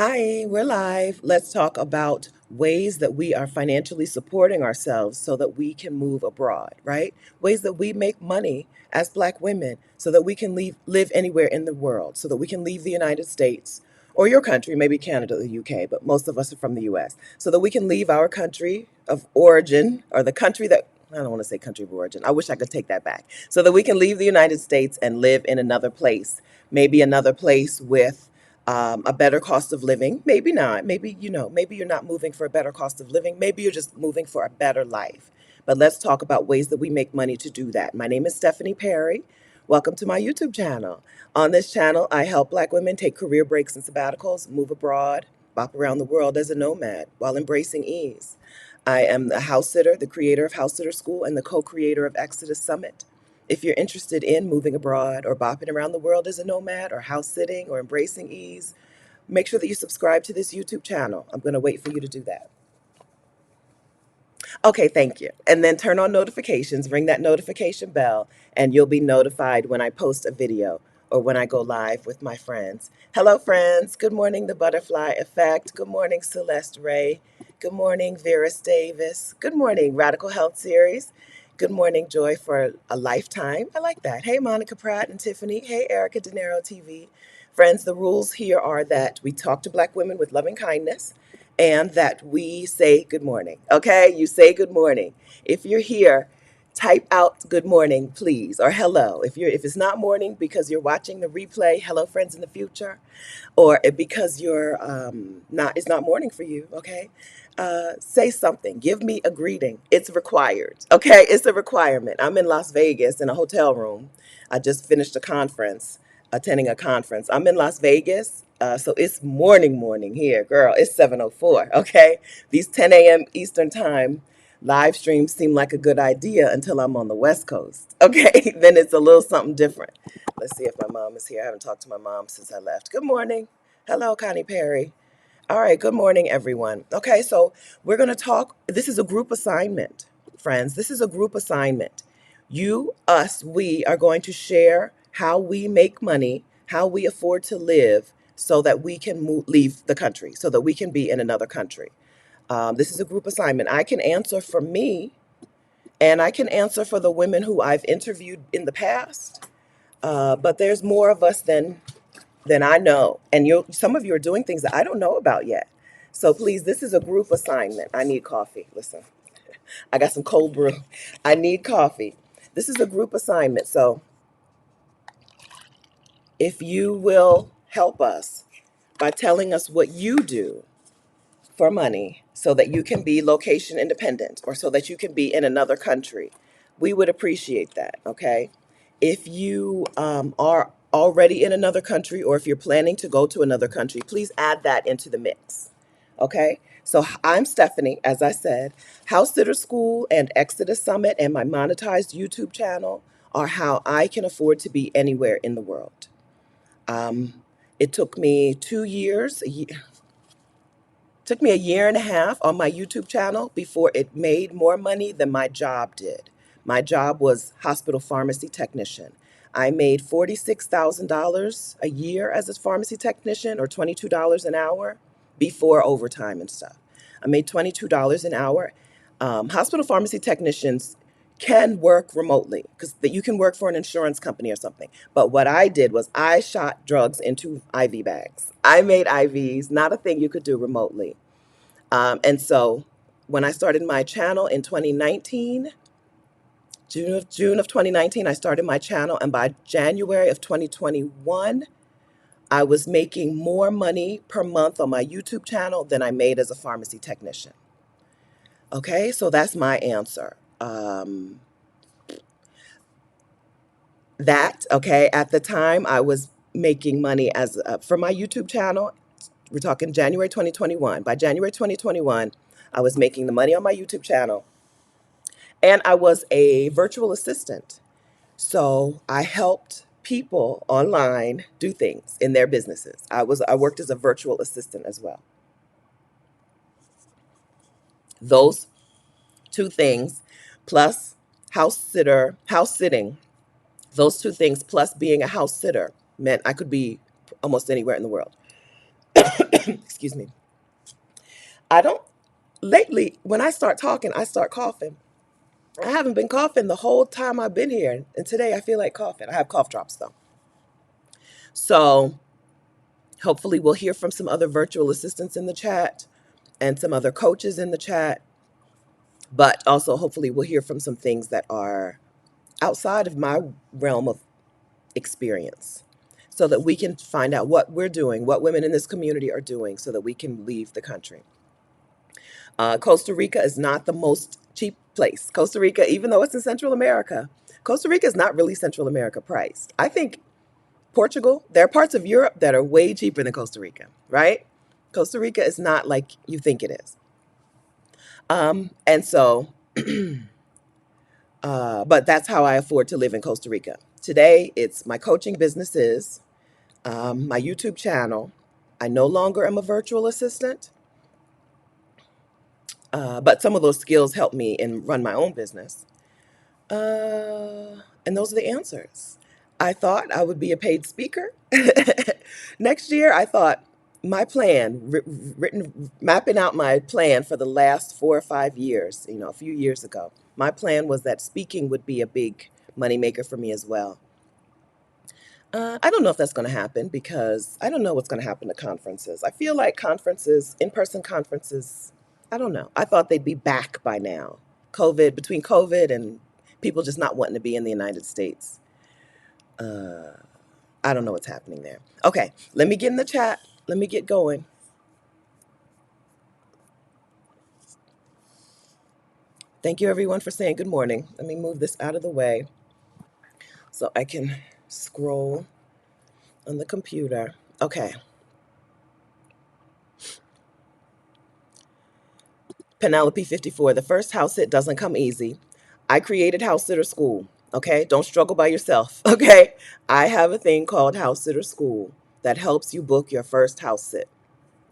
Hi, we're live. Let's talk about ways that we are financially supporting ourselves so that we can move abroad, right? Ways that we make money as Black women so that we can live anywhere in the world, so that we can leave the United States or your country, maybe Canada, the UK, but most of us are from the US, so that we can leave our country of origin or the country that I don't want to say country of origin. I wish I could take that back. So that we can leave the United States and live in another place, maybe another place with a better cost of living. Maybe not. Maybe, maybe you're not moving for a better cost of living. Maybe you're just moving for a better life. But let's talk about ways that we make money to do that. My name is Stephanie Perry. Welcome to my YouTube channel. On this channel, I help Black women take career breaks and sabbaticals, move abroad, bop around the world as a nomad while embracing ease. I am the house sitter, the creator of House Sitter School, and the co-creator of Exodus Summit. If you're interested in moving abroad or bopping around the world as a nomad or house sitting or embracing ease, make sure that you subscribe to this YouTube channel. I'm going to wait for you to do that. Okay, thank you. And then turn on notifications, ring that notification bell, and you'll be notified when I post a video or when I go live with my friends. Hello, friends. Good morning, The Butterfly Effect. Good morning, Celeste Ray. Good morning, Vera Davis. Good morning, Radical Health Series. Good morning, Joy for a Lifetime. I like that. Hey, Monica Pratt and Tiffany. Hey, Erica De Niro TV. Friends, the rules here are that we talk to Black women with loving kindness and that we say good morning. Okay? You say good morning. If you're here, type out good morning, please, or hello. If it's not morning because you're watching the replay, hello friends in the future, or because you're not it's not morning for you, okay? Say something. Give me a greeting. It's required. Okay? It's a requirement. I'm in Las Vegas in a hotel room. I just finished a conference, attending a conference. I'm in Las Vegas, so it's morning here, girl. It's 7:04. Okay, these 10 a.m. Eastern time live streams seem like a good idea until I'm on the West Coast. Okay, then it's a little something different. Let's see if my mom is here. I haven't talked to my mom since I left. Good morning. Hello, Connie Perry. All right, good morning, everyone. Okay, so we're going to talk. This is a group assignment, friends. This is a group assignment. You, us, we are going to share how we make money, how we afford to live so that we can leave the country, so that we can be in another country. This is a group assignment. I can answer for me, and I can answer for the women who I've interviewed in the past. But there's more of us than I know, and some of you are doing things that I don't know about yet. So please, this is a group assignment. I need coffee. Listen, I got some cold brew. I need coffee. This is a group assignment. So if you will help us by telling us what you do for money so that you can be location independent or so that you can be in another country, we would appreciate that, okay? If you are already in another country or if you're planning to go to another country, please add that into the mix, okay? So I'm Stephanie, as I said. House Sitter School and Exodus Summit and my monetized YouTube channel are how I can afford to be anywhere in the world. It took me 2 years, took me a year and a half on my YouTube channel before it made more money than my job did. My job was hospital pharmacy technician. I made $46,000 a year as a pharmacy technician or $22 an hour before overtime and stuff. I made $22 an hour. Hospital pharmacy technicians can work remotely because you can work for an insurance company or something. But what I did was I shot drugs into IV bags. I made IVs, not a thing you could do remotely. And so when I started my channel in 2019, June of 2019, I started my channel. And by January of 2021, I was making more money per month on my YouTube channel than I made as a pharmacy technician. Okay, so that's my answer. At the time I was making money for my YouTube channel. We're talking January 2021. By January 2021, I was making the money on my YouTube channel. And I was a virtual assistant. So I helped people online do things in their businesses. I worked as a virtual assistant as well. Those two things plus house sitting, those two things plus being a house sitter meant I could be almost anywhere in the world. Excuse me. I don't, lately, when I start talking, I start coughing. I haven't been coughing the whole time I've been here. And today I feel like coughing. I have cough drops though. So hopefully we'll hear from some other virtual assistants in the chat and some other coaches in the chat. But also hopefully we'll hear from some things that are outside of my realm of experience so that we can find out what we're doing, what women in this community are doing so that we can leave the country. Costa Rica is not the most cheap place. Costa Rica, even though it's in Central America, Costa Rica is not really Central America priced. I think Portugal, there are parts of Europe that are way cheaper than Costa Rica, right? Costa Rica is not like you think it is. And so, but that's how I afford to live in Costa Rica. Today, it's my coaching businesses, my YouTube channel. I no longer am a virtual assistant, but some of those skills help me and run my own business. And those are the answers. I thought I would be a paid speaker. Next year, I thought my plan, mapping out my plan for the last 4 or 5 years, a few years ago, my plan was that speaking would be a big moneymaker for me as well. I don't know if that's going to happen because I don't know what's going to happen to conferences. I feel like conferences, in-person conferences, I don't know. I thought they'd be back by now. Between COVID and people just not wanting to be in the United States. I don't know what's happening there. Okay, let me get in the chat. Let me get going. Thank you, everyone, for saying good morning. Let me move this out of the way so I can scroll on the computer. Okay. Penelope 54, the first house sit doesn't come easy. I created House Sitter School. Okay, don't struggle by yourself. Okay, I have a thing called House Sitter School that helps you book your first house sit.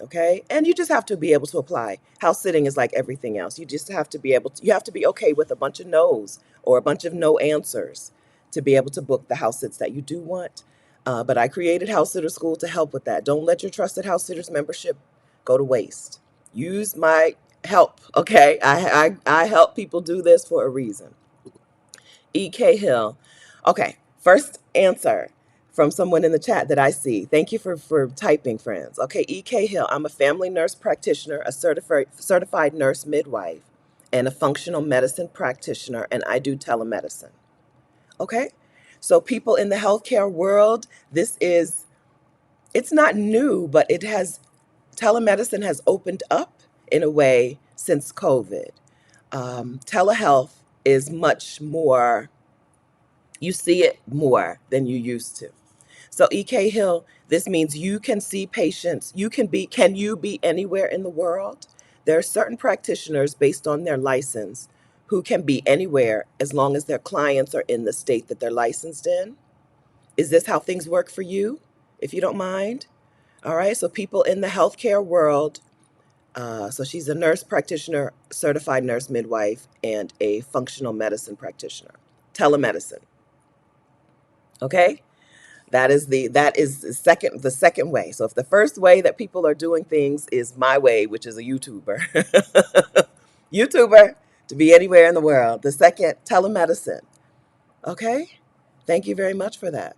Okay, and you just have to be able to apply. House sitting is like everything else. You just have to be able to, you have to be okay with a bunch of no's or a bunch of no answers to be able to book the house sits that you do want. But I created House Sitter School to help with that. Don't let your trusted house sitters membership go to waste. Use my help. Okay, I help people do this for a reason. EK Hill. Okay, first answer from someone in the chat that I see. Thank you for typing, friends. Okay, EK Hill. I'm a family nurse practitioner, a certified nurse midwife, and a functional medicine practitioner, and I do telemedicine. Okay, so people in the healthcare world, it's not new, but telemedicine has opened up in a way since COVID. Telehealth is much more, you see it more than you used to. So EK Hill, this means you can see patients. Can you be anywhere in the world? There are certain practitioners based on their license who can be anywhere as long as their clients are in the state that they're licensed in. Is this how things work for you, if you don't mind? All right, so people in the healthcare world, so she's a nurse practitioner, certified nurse midwife, and a functional medicine practitioner. Telemedicine. Okay? That is the second way. So if the first way that people are doing things is my way, which is a YouTuber. YouTuber to be anywhere in the world. The second, telemedicine. Okay? Thank you very much for that.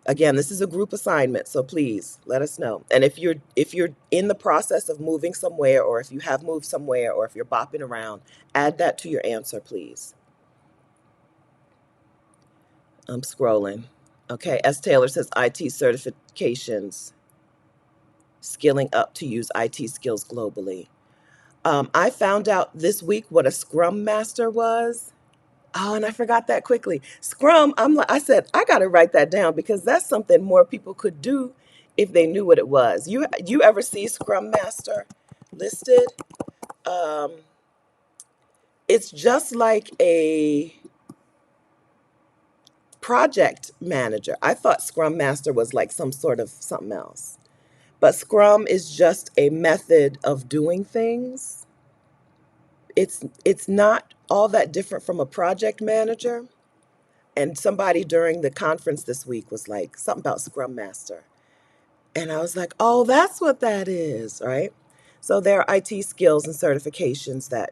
Again, this is a group assignment, so please let us know. And if you're in the process of moving somewhere, or if you have moved somewhere, or if you're bopping around, add that to your answer, please. I'm scrolling. Okay, S. Taylor says IT certifications, skilling up to use IT skills globally. I found out this week what a Scrum Master was. Oh, and I forgot that quickly. Scrum, I said, I got to write that down because that's something more people could do if they knew what it was. You ever see Scrum Master listed? Um, it's just like a project manager. I thought Scrum Master was like some sort of something else. But Scrum is just a method of doing things. It's not all that different from a project manager. And somebody during the conference this week was like something about Scrum Master. And I was like, oh, that's what that is, right? So there are IT skills and certifications that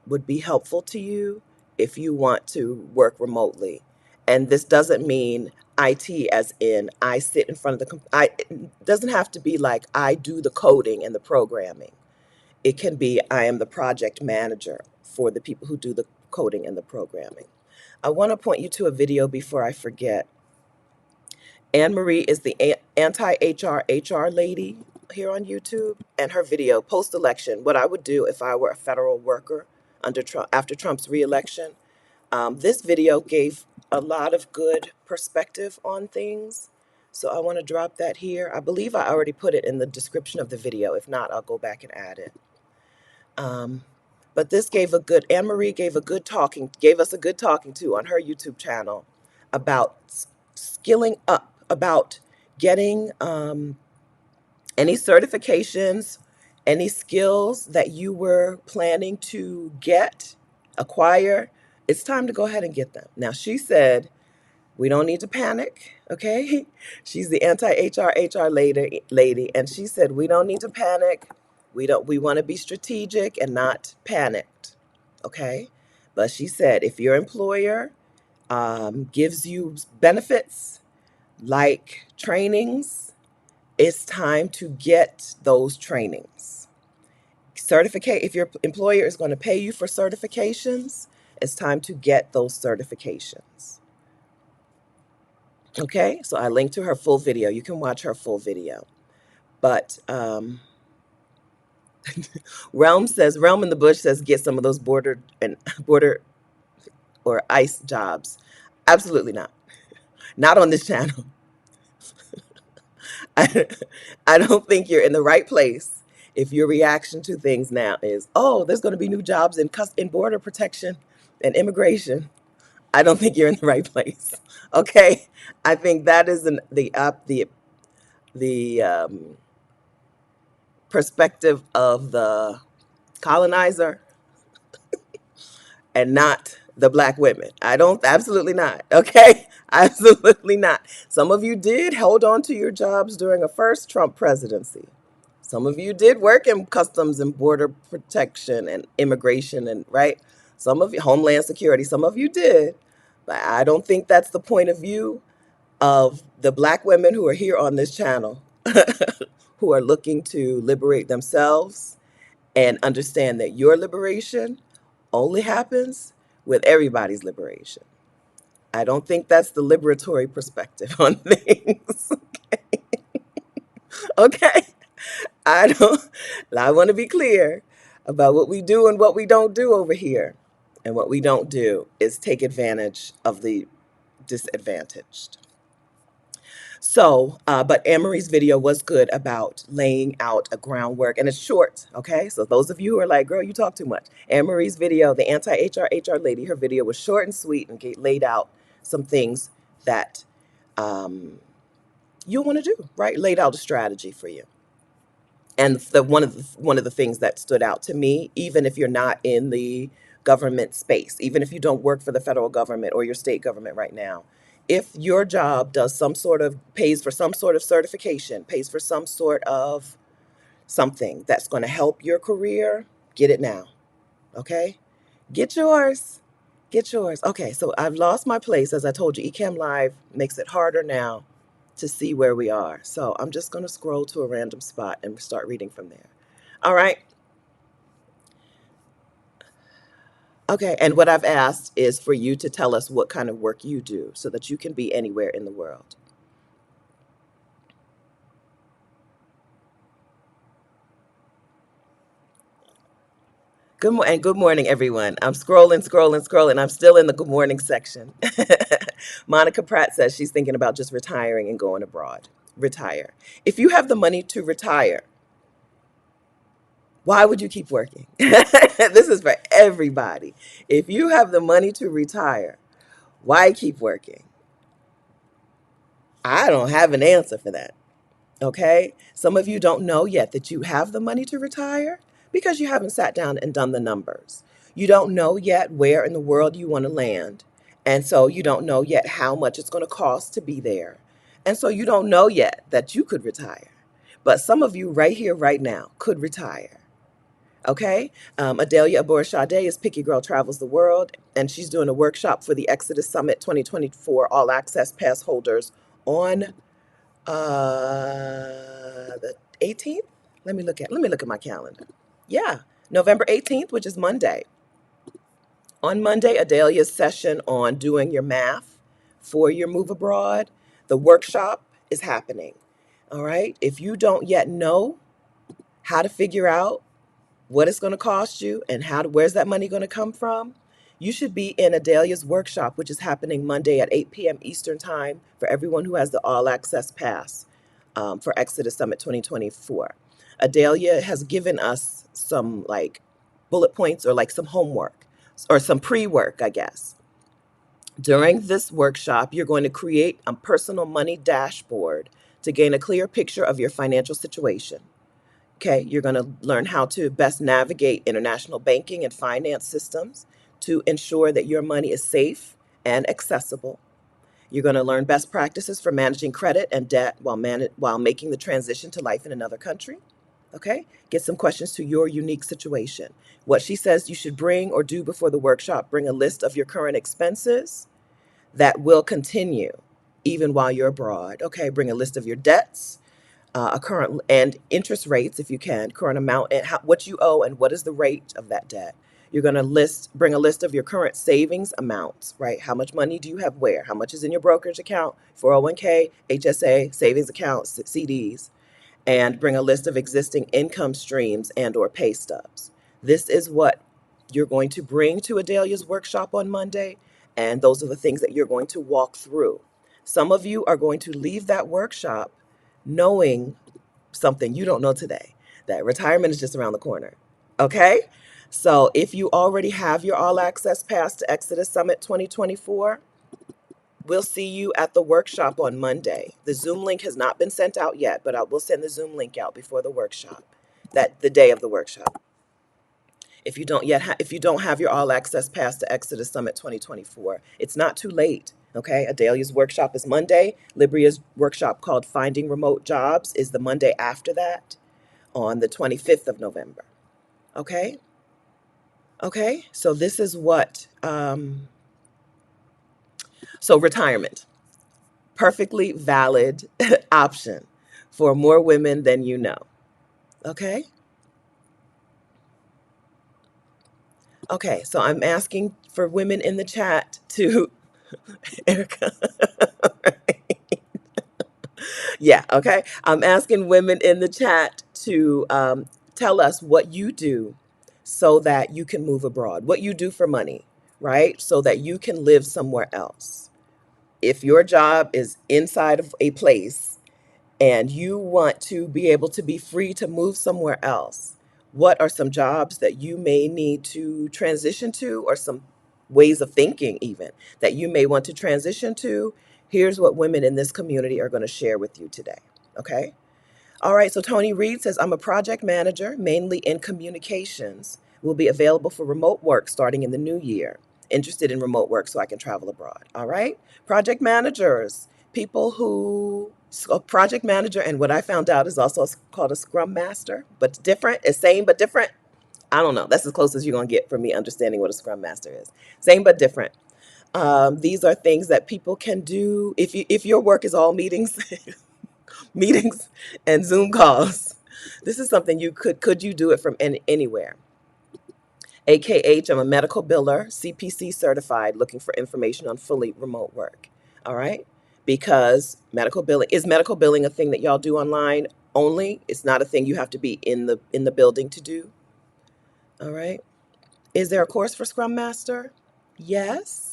would be helpful to you if you want to work remotely. And this doesn't mean IT as in I sit in front of it doesn't have to be like I do the coding and the programming. It can be I am the project manager for the people who do the coding and the programming. I want to point you to a video before I forget. Anne Marie is the anti-HR lady here on YouTube, and her video post-election, what I would do if I were a federal worker under Trump after Trump's reelection. This video gave a lot of good perspective on things. So I want to drop that here. I believe I already put it in the description of the video. If not, I'll go back and add it. But this Anne Marie gave us a good talking to on her YouTube channel about skilling up, about getting any certifications, any skills that you were planning to acquire. It's time to go ahead and get them. Now, she said, we don't need to panic, okay? She's the anti-HR lady, and she said, we don't need to panic. We want to be strategic and not panicked, okay? But she said, if your employer gives you benefits like trainings, it's time to get those trainings. If your employer is going to pay you for certifications, it's time to get those certifications. Okay, so I linked to her full video. You can watch her full video. But Realm in the Bush says, get some of those border or ICE jobs. Absolutely not. Not on this channel. I don't think you're in the right place if your reaction to things now is, oh, there's going to be new jobs in border protection and immigration. I don't think you're in the right place. Okay, I think that is the perspective of the colonizer and not the black women. Absolutely not. Okay, absolutely not. Some of you did hold on to your jobs during a first Trump presidency. Some of you did work in customs and border protection and immigration and right. Some of you, Homeland Security, some of you did. But I don't think that's the point of view of the black women who are here on this channel who are looking to liberate themselves and understand that your liberation only happens with everybody's liberation. I don't think that's the liberatory perspective on things. Okay? I want to be clear about what we do and what we don't do over here. And what we don't do is take advantage of the disadvantaged. So, but Anne-Marie's video was good about laying out a groundwork, and it's short, okay? So those of you who are like, girl, you talk too much. Anne-Marie's video, the anti-HR lady, her video was short and sweet and laid out some things that you'll want to do, right? Laid out a strategy for you. And one of the things that stood out to me, even if you're not in the government space, even if you don't work for the federal government or your state government right now, if your job does pays for some sort of certification, pays for some sort of something that's going to help your career, get it now. Okay? Get yours. Get yours. Okay, so I've lost my place. As I told you, Ecamm Live makes it harder now to see where we are. So I'm just going to scroll to a random spot and start reading from there. All right. Okay, and what I've asked is for you to tell us what kind of work you do so that you can be anywhere in the world. Good morning, everyone. I'm scrolling. I'm still in the good morning section. Monica Pratt says she's thinking about just retiring and going abroad. Retire. If you have the money to retire, why would you keep working? This is for everybody. If you have the money to retire, why keep working? I don't have an answer for that. Okay? Some of you don't know yet that you have the money to retire because you haven't sat down and done the numbers. You don't know yet where in the world you want to land. And so you don't know yet how much it's going to cost to be there. And so you don't know yet that you could retire. But some of you right here, right now, could retire. Okay. Adelia Aborashade is Picky Girl Travels the World, and she's doing a workshop for the Exodus Summit 2024 All Access Pass holders on the 18th. Let me look at my calendar. Yeah, November 18th, which is Monday. On Monday, Adelia's session on doing your math for your move abroad. The workshop is happening. All right. If you don't yet know how to figure out what it's going to cost you and where's that money going to come from, you should be in Adelia's workshop, which is happening Monday at 8 p.m. Eastern Time for everyone who has the All Access Pass for Exodus Summit 2024. Adelia has given us some like bullet points or like some homework or some pre-work, I guess. During this workshop, you're going to create a personal money dashboard to gain a clear picture of your financial situation. Okay, you're going to learn how to best navigate international banking and finance systems to ensure that your money is safe and accessible. You're going to learn best practices for managing credit and debt while making the transition to life in another country. Okay, get some questions to your unique situation. What she says you should bring or do before the workshop: bring a list of your current expenses that will continue even while you're abroad. Okay, bring a list of your debts, a current and interest rates if you can, current amount and what you owe and what is the rate of that debt. You're going to bring a list of your current savings amounts, right? How much money do you have where? How much is in your brokerage account, 401k, HSA, savings accounts, CDs, and bring a list of existing income streams and or pay stubs. This is what you're going to bring to Adelia's workshop on Monday, and those are the things that you're going to walk through. Some of you are going to leave that workshop knowing something you don't know today, that retirement is just around the corner. Okay? So if you already have your all access pass to Exodus Summit 2024, we'll see you at the workshop on Monday. The Zoom link has not been sent out yet, but I will send the Zoom link out before the workshop, the day of the workshop. If you don't have your all access pass to Exodus Summit 2024, it's not too late. Okay, Adelia's workshop is Monday. Libria's workshop called Finding Remote Jobs is the Monday after that, on the 25th of November. Okay, okay. So this is what. So retirement, perfectly valid option for more women than you know. Okay. Okay, so I'm asking for women in the chat to Erica. Yeah, okay. I'm asking women in the chat to tell us what you do so that you can move abroad, what you do for money, right? So that you can live somewhere else. If your job is inside of a place and you want to be able to be free to move somewhere else, what are some jobs that you may need to transition to, or some ways of thinking even that you may want to transition to? Here's what women in this community are going to share with you today. Okay. All right, so Tony Reed says, I'm a project manager, mainly in communications. Will be available for remote work starting in the new year. Interested in remote work so I can travel abroad. All right, project managers, a project manager, and what I found out is also called a scrum master, but different. It's same but different. I don't know. That's as close as you're going to get from me understanding what a scrum master is. Same but different. These are things that people can do if your work is all meetings. Meetings and Zoom calls. This is something could you do it from anywhere? AKH, I'm a medical biller, CPC certified, looking for information on fully remote work. All right? Because medical billing a thing that y'all do online only? It's not a thing you have to be in the building to do. All right? Is there a course for Scrum Master? Yes.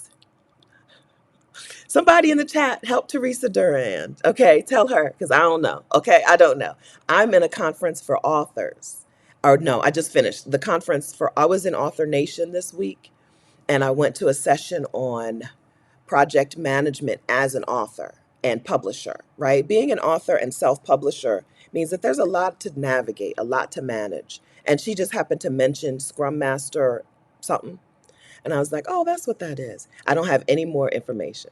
Somebody in the chat, help Teresa Durand. Okay, tell her, because I don't know. Okay, I don't know. I'm in a conference for authors. Or no, I just finished the conference I was in Author Nation this week, and I went to a session on project management as an author and publisher, right? Being an author and self-publisher means that there's a lot to navigate, a lot to manage. And she just happened to mention Scrum Master something. And I was like, oh, that's what that is. I don't have any more information.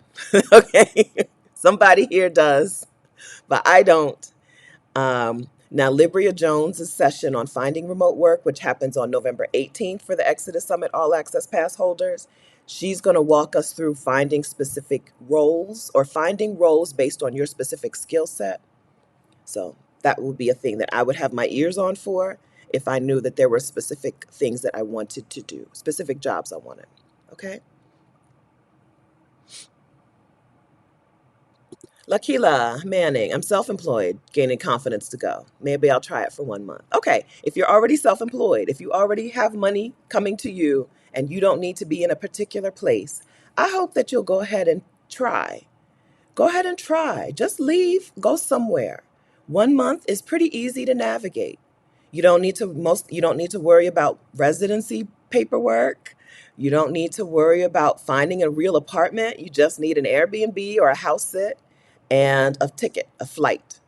Okay. Somebody here does, but I don't. Now, Libria Jones's session on finding remote work, which happens on November 18th for the Exodus Summit All Access Pass holders, she's going to walk us through finding specific roles or finding roles based on your specific skill set. So that would be a thing that I would have my ears on for if I knew that there were specific things that I wanted to do, specific jobs I wanted. Okay. Lakila Manning, I'm self employed, gaining confidence to go. Maybe I'll try it for 1 month. Okay, if you're already self employed, if you already have money coming to you and you don't need to be in a particular place, I hope that you'll go ahead and try. Go ahead and try. Just leave, go somewhere. 1 month is pretty easy to navigate. You don't need to worry about residency paperwork. You don't need to worry about finding a real apartment. You just need an Airbnb or a house sit and a ticket, a flight,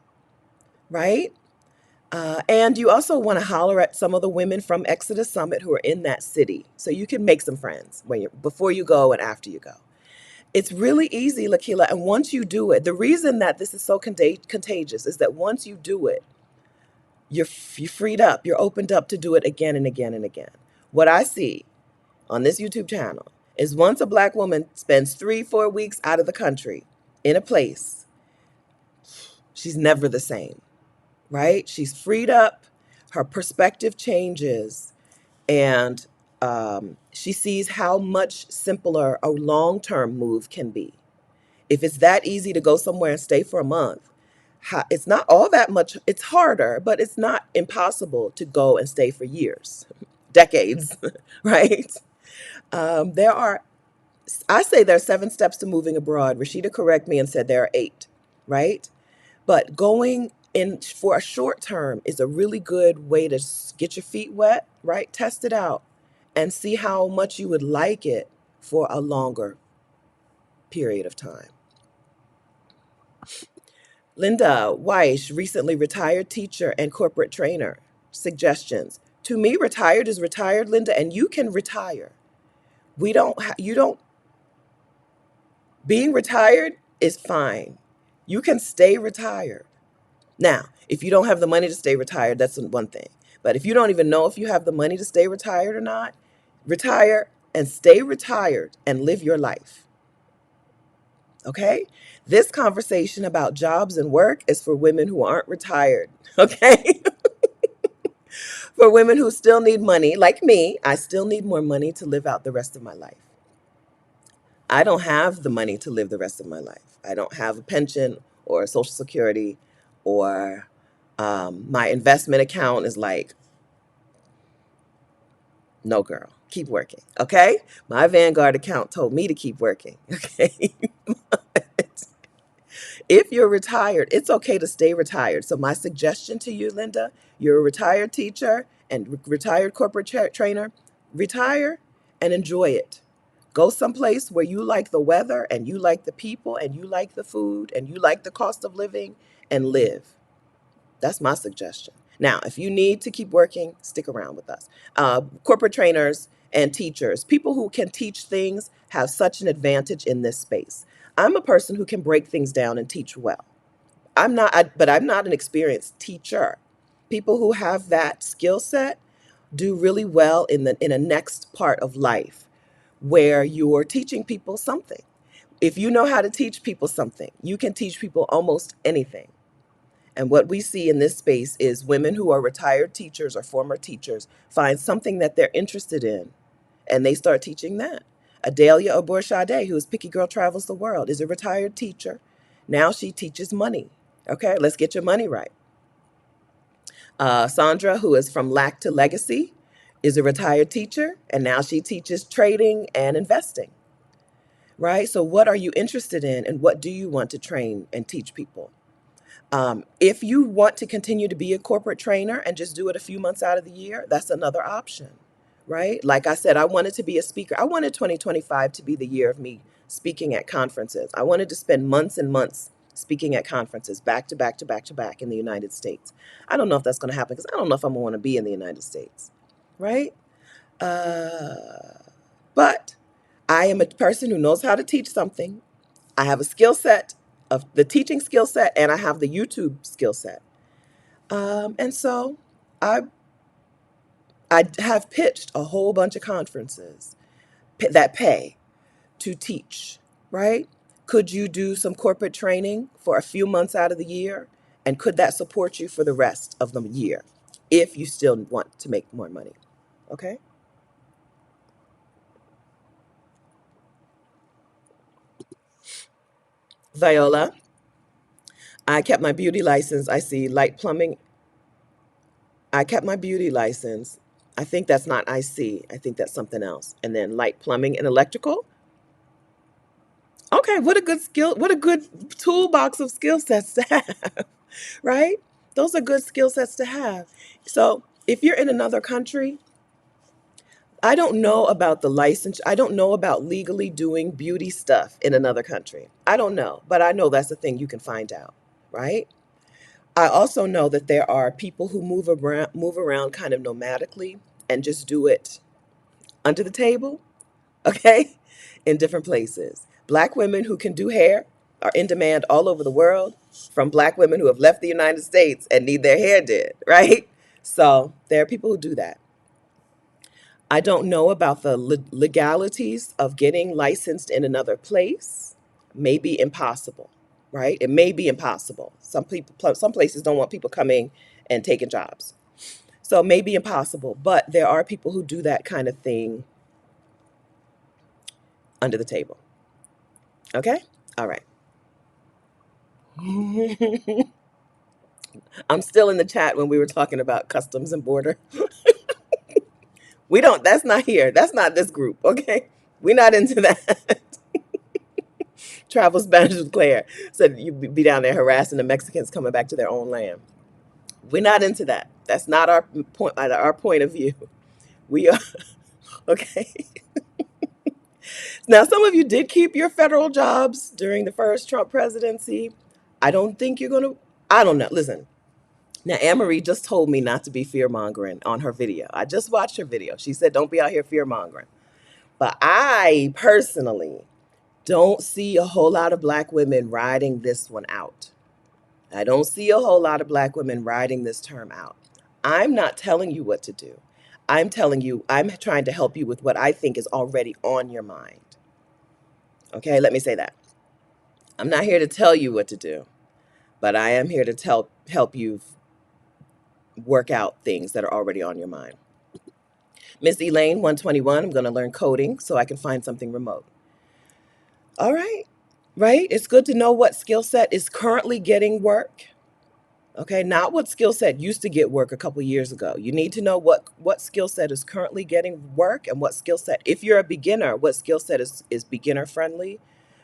right? And you also want to holler at some of the women from Exodus Summit who are in that city so you can make some friends before you go and after you go. It's really easy, Lakila. And once you do it, the reason that this is so contagious is that once you do it, you're freed up. You're opened up to do it again and again and again. What I see on this YouTube channel is once a Black woman spends 3-4 weeks out of the country in a place, she's never the same, right? She's freed up. Her perspective changes. And she sees how much simpler a long-term move can be. If it's that easy to go somewhere and stay for a month, it's not all that much. It's harder, but it's not impossible to go and stay for years, decades, right? There are, I say there are 7 steps to moving abroad. Rashida corrected me and said there are 8, right? But going in for a short term is a really good way to get your feet wet, right? Test it out and see how much you would like it for a longer period of time. Linda Weish, recently retired teacher and corporate trainer. Suggestions. To me, retired is retired, Linda, and you can retire. You don't, being retired is fine. You can stay retired. Now, if you don't have the money to stay retired, that's one thing. But if you don't even know if you have the money to stay retired or not, retire and stay retired and live your life. Okay? This conversation about jobs and work is for women who aren't retired. Okay? For women who still need money, like me, I still need more money to live out the rest of my life. I don't have the money to live the rest of my life. I don't have a pension or a Social Security, or my investment account is like, no, girl, keep working. Okay? My Vanguard account told me to keep working. Okay? If you're retired, it's okay to stay retired. So my suggestion to you, Linda, you're a retired teacher and retired corporate trainer, retire and enjoy it. Go someplace where you like the weather and you like the people and you like the food and you like the cost of living, and live. That's my suggestion. Now, if you need to keep working, stick around with us. Corporate trainers and teachers, people who can teach things, have such an advantage in this space. I'm a person who can break things down and teach well. But I'm not an experienced teacher. People who have that skill set do really well in a next part of life where you're teaching people something. If you know how to teach people something, you can teach people almost anything. And what we see in this space is women who are retired teachers or former teachers find something that they're interested in and they start teaching that. Adelia Aborshade, who is Picky Girl Travels the World, is a retired teacher. Now she teaches money. Okay, let's get your money right. Sandra, who is from Lack to Legacy, is a retired teacher, and now she teaches trading and investing. Right? So what are you interested in, and what do you want to train and teach people? If you want to continue to be a corporate trainer and just do it a few months out of the year, that's another option, right? Like I said, I wanted to be a speaker. I wanted 2025 to be the year of me speaking at conferences. I wanted to spend months and months speaking at conferences back to back to back to back in the United States. I don't know if that's going to happen because I don't know if I'm going to want to be in the United States, right? But I am a person who knows how to teach something. I have a skill set of the teaching skill set, and I have the YouTube skill set. And so I I have pitched a whole bunch of conferences that pay to teach, right? Could you do some corporate training for a few months out of the year? And could that support you for the rest of the year if you still want to make more money? Okay. Viola, I kept my beauty license. I see light plumbing. I kept my beauty license. I think that's not IC. I think that's something else. And then light plumbing and electrical. Okay, what a good skill, what a good toolbox of skill sets to have, right? Those are good skill sets to have. So if you're in another country, I don't know about the license. I don't know about legally doing beauty stuff in another country. I don't know, but I know that's a thing you can find out, right? I also know that there are people who move around kind of nomadically and just do it under the table, okay, in different places. Black women who can do hair are in demand all over the world from black women who have left the United States and need their hair did, right? So there are people who do that. I don't know about the legalities of getting licensed in another place. May be impossible, right? It may be impossible. Some places don't want people coming and taking jobs. So it may be impossible, but there are people who do that kind of thing under the table. Okay? All right. I'm still in the chat when we were talking about customs and border. We don't, that's not here. That's not this group, okay? We're not into that. Travel Spanish with Claire said you'd be down there harassing the Mexicans coming back to their own land. We're not into that. That's not our point of view. We are okay. Now, some of you did keep your federal jobs during the first Trump presidency. I don't think you're going to, I don't know. Listen, now Anne-Marie just told me not to be fear mongering on her video. I just watched her video. She said, don't be out here fear mongering. But I personally don't see a whole lot of black women riding this one out. I don't see a whole lot of black women riding this term out. I'm not telling you what to do. I'm telling you, I'm trying to help you with what I think is already on your mind. Okay, let me say that. I'm not here to tell you what to do, but I am here to help you work out things that are already on your mind. Miss Elaine, 121, I'm going to learn coding so I can find something remote. All right, right? It's good to know what skill set is currently getting work. Okay, not what skill set used to get work a couple years ago. You need to know what skill set is currently getting work and what skill set, if you're a beginner, what skill set is beginner friendly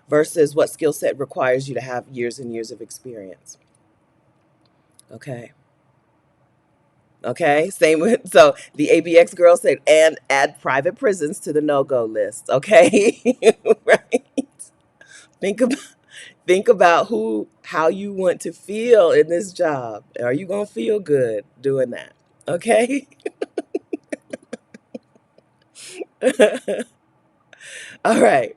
versus what skill set requires you to have years and years of experience. Okay. Okay. Same with so the ABX girl said and add private prisons to the no-go list. Okay. Right. Think about think about how you want to feel in this job. Are you gonna feel good doing that? Okay. All right.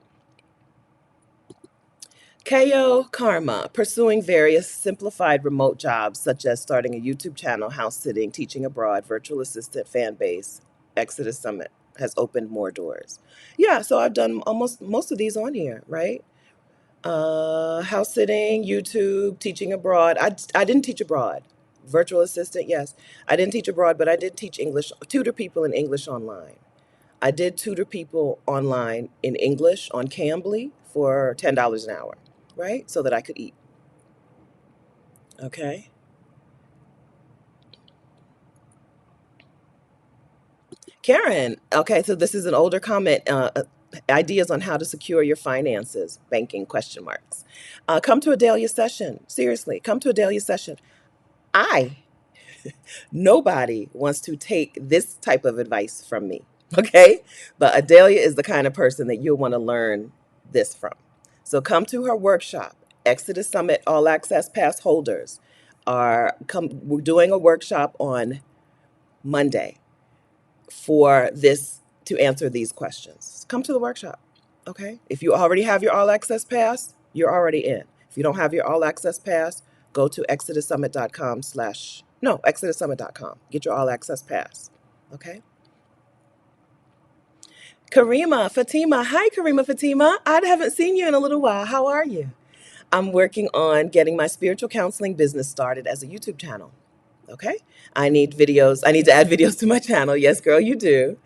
KO Karma, pursuing various simplified remote jobs such as starting a YouTube channel, house sitting, teaching abroad, virtual assistant, fan base, Exodus Summit has opened more doors. Yeah, so I've done almost most of these on here, right? House sitting, YouTube, teaching abroad. I didn't teach abroad. Virtual assistant, yes. I didn't teach abroad, but I did teach English, tutor people in English online. I did tutor people online in English on Cambly for $10 an hour, right? So that I could eat. Okay. Karen, okay, so this is an older comment. Ideas on how to secure your finances, banking question marks. Come to a Dahlia session. Seriously, come to a Dahlia session. I Nobody wants to take this type of advice from me, okay? But Adelia is the kind of person that you'll want to learn this from. So come to her workshop. Exodus Summit All Access Pass holders are come. We're doing a workshop on Monday for this to answer these questions. Come to the workshop, okay? If you already have your All Access Pass, you're already in. If you don't have your All Access Pass, go to exodussummit.com/. No, ExodusSummit.com. Get your all access pass. Okay. Karima, Fatima. Hi, Karima, Fatima. I haven't seen you in a little while. How are you? I'm working on getting my spiritual counseling business started as a YouTube channel. Okay. I need videos. I need to add videos to my channel. Yes, girl, you do.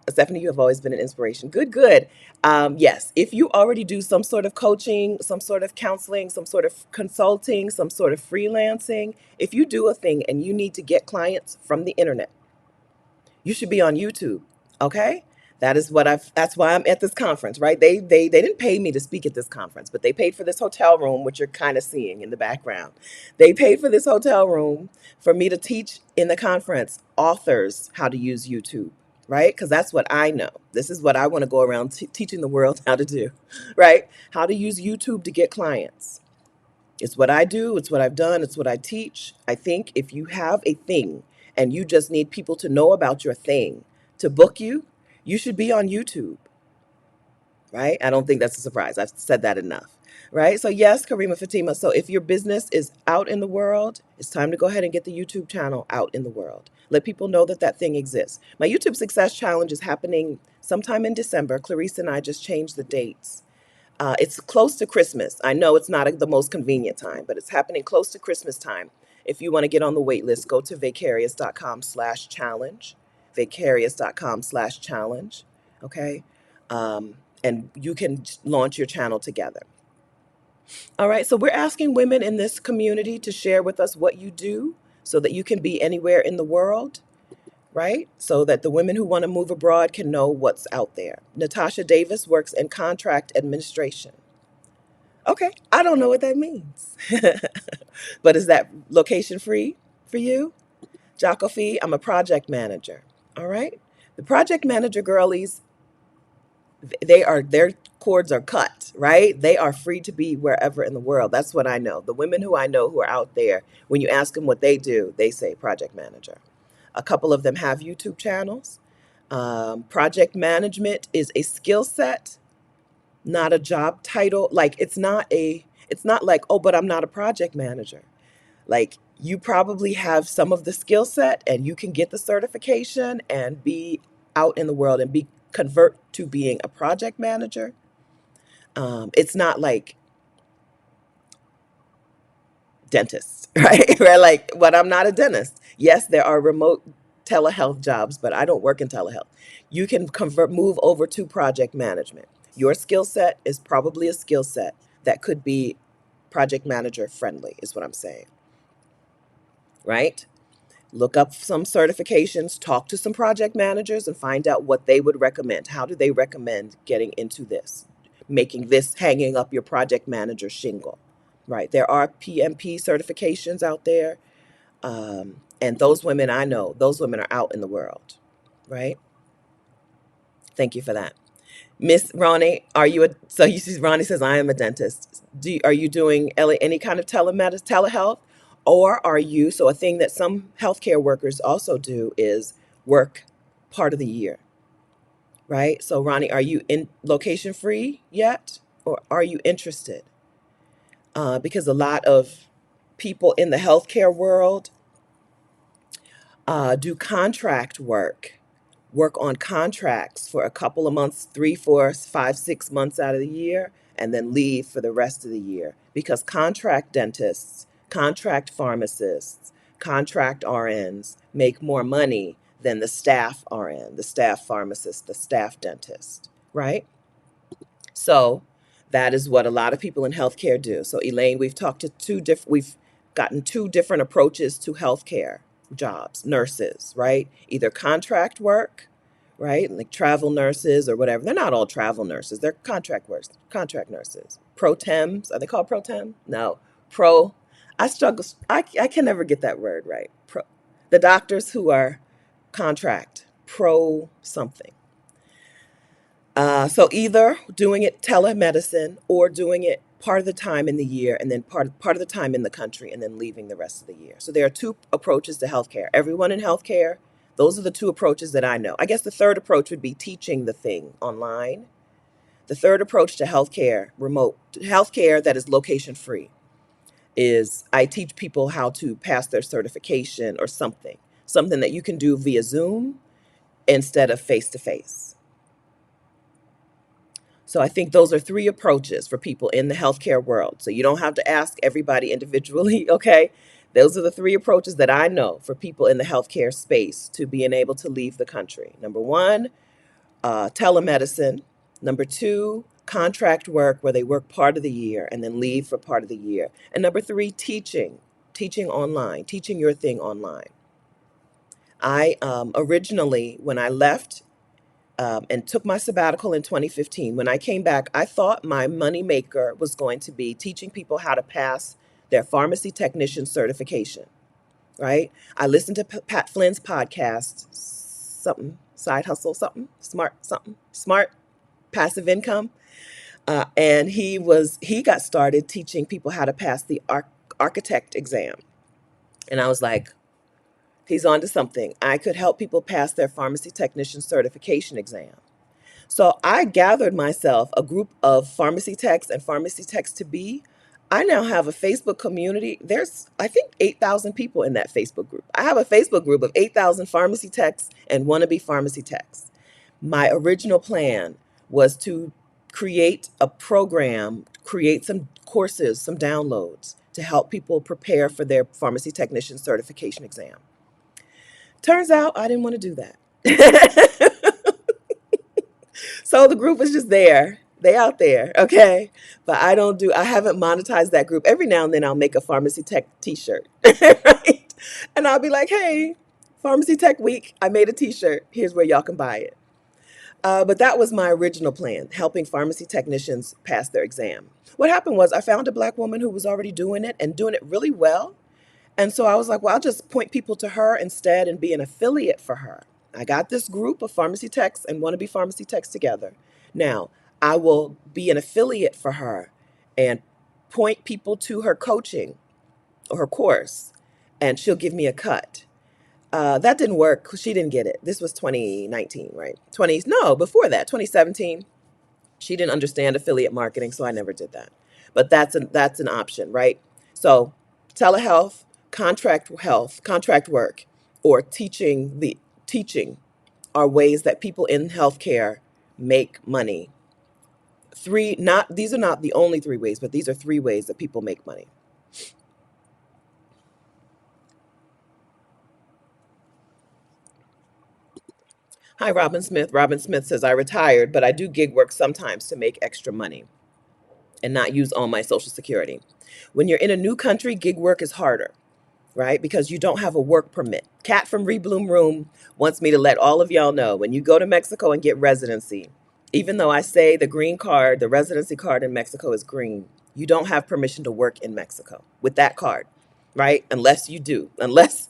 Stephanie, you have always been an inspiration. Good, good. Yes, if you already do some sort of coaching, some sort of counseling, some sort of consulting, some sort of freelancing, if you do a thing and you need to get clients from the internet, you should be on YouTube. Okay? That's why I'm at this conference, right? They didn't pay me to speak at this conference, but they paid for this hotel room, which you're kind of seeing in the background. They paid for this hotel room for me to teach in the conference authors how to use YouTube, right? Because that's what I know. This is what I want to go around teaching the world how to do, right? How to use YouTube to get clients. It's what I do, it's what I've done, it's what I teach. I think if you have a thing and you just need people to know about your thing to book you, you should be on YouTube, right? I don't think that's a surprise. I've said that enough, right? So, yes, Karima Fatima. So, if your business is out in the world, it's time to go ahead and get the YouTube channel out in the world. Let people know that that thing exists. My YouTube Success Challenge is happening sometime in December. Clarice and I just changed the dates. It's close to Christmas. I know it's not the most convenient time, but it's happening close to Christmas time. If you want to get on the wait list, go to vicarious.com/challenge, vicarious.com/challenge. Okay. And you can launch your channel together. All right. So we're asking women in this community to share with us what you do so that you can be anywhere in the world, right? So that the women who want to move abroad can know what's out there. Natasha Davis works in contract administration. Okay, I don't know what that means. But is that location free for you? Jocko Fee, I'm a project manager. All right. The project manager girlies, their cords are cut, right? They are free to be wherever in the world. That's what I know. The women who I know who are out there, when you ask them what they do, they say project manager. A couple of them have YouTube channels. Project management is a skill set, not a job title. Like it's not like, oh, but I'm not a project manager. Like you probably have some of the skill set and you can get the certification and be out in the world and be convert to being a project manager. It's not like dentists, right? Where like, but I'm not a dentist. Yes, there are remote telehealth jobs, but I don't work in telehealth. You can move over to project management. Your skill set is probably a skill set that could be project manager friendly, is what I'm saying, right? Look up some certifications, talk to some project managers, and find out what they would recommend. How do they recommend getting into this, making this hanging up your project manager shingle, right? There are PMP certifications out there. And those women I know, those women are out in the world, right? Thank you for that. Miss Ronnie, are you so you see Ronnie says, I am a dentist. Are you doing any kind of telemedicine, telehealth? Or are you, so a thing that some healthcare workers also do is work part of the year, right? So Ronnie, are you in location free yet? Or are you interested? Because a lot of people in the healthcare world do contract work on contracts for a couple of months, 3, 4, 5, 6 months out of the year, and then leave for the rest of the year. Because contract dentists, contract pharmacists, contract RNs make more money than the staff RN, the staff pharmacist, the staff dentist, right? So that is what a lot of people in healthcare do. So Elaine, we've gotten two different approaches to healthcare jobs, nurses, right? Either contract work, right? Like travel nurses or whatever. They're not all travel nurses. They're contract nurses. Pro tems, are they called pro tem? No. Pro I struggle I can never get that word right. The doctors who are contract, pro something. So either doing it telemedicine or doing it part of the time in the year and then part of the time in the country and then leaving the rest of the year. So there are two approaches to healthcare. Everyone in healthcare, those are the two approaches that I know. I guess the third approach would be teaching the thing online. The third approach to healthcare, remote healthcare that is location free. is I teach people how to pass their certification or something that you can do via Zoom instead of face to face. So I think those are three approaches for people in the healthcare world. So you don't have to ask everybody individually, okay? Those are the three approaches that I know for people in the healthcare space to being able to leave the country. Number one, telemedicine. Number two, contract work where they work part of the year and then leave for part of the year. And number three, teaching online, teaching your thing online. I originally, when I left and took my sabbatical in 2015. When I came back, I thought my money maker was going to be teaching people how to pass their pharmacy technician certification, right? I listened to Pat Flynn's podcast, something, side hustle, something, smart passive income. And he got started teaching people how to pass the architect exam. And I was like, he's on to something. I could help people pass their pharmacy technician certification exam. So I gathered myself a group of pharmacy techs and pharmacy techs to be. I now have a Facebook community. There's, I think, 8,000 people in that Facebook group. I have a Facebook group of 8,000 pharmacy techs and wannabe pharmacy techs. My original plan was to create a program, create some courses, some downloads to help people prepare for their pharmacy technician certification exam. Turns out I didn't want to do that. So the group is just there. They out there, okay? But I haven't monetized that group. Every now and then I'll make a pharmacy tech t-shirt, right? And I'll be like, hey, Pharmacy Tech Week, I made a t-shirt. Here's where y'all can buy it. But that was my original plan, helping pharmacy technicians pass their exam. What happened was I found a Black woman who was already doing it and doing it really well. And so I was like, well, I'll just point people to her instead and be an affiliate for her. I got this group of pharmacy techs and wannabe pharmacy techs together. Now, I will be an affiliate for her and point people to her coaching or her course, and she'll give me a cut. That didn't work 'cause she didn't get it. This was 2019, right? No, before that, 2017. She didn't understand affiliate marketing, so I never did that. But that's an option, right? So telehealth, contract work, or teaching are ways that people in healthcare make money. These are not the only three ways, but these are three ways that people make money. Hi, Robin Smith. Robin Smith says, I retired, but I do gig work sometimes to make extra money and not use all my Social Security. When you're in a new country, gig work is harder, right? Because you don't have a work permit. Kat from Rebloom Room wants me to let all of y'all know when you go to Mexico and get residency, even though I say the green card, the residency card in Mexico is green, you don't have permission to work in Mexico with that card, right? Unless you do, unless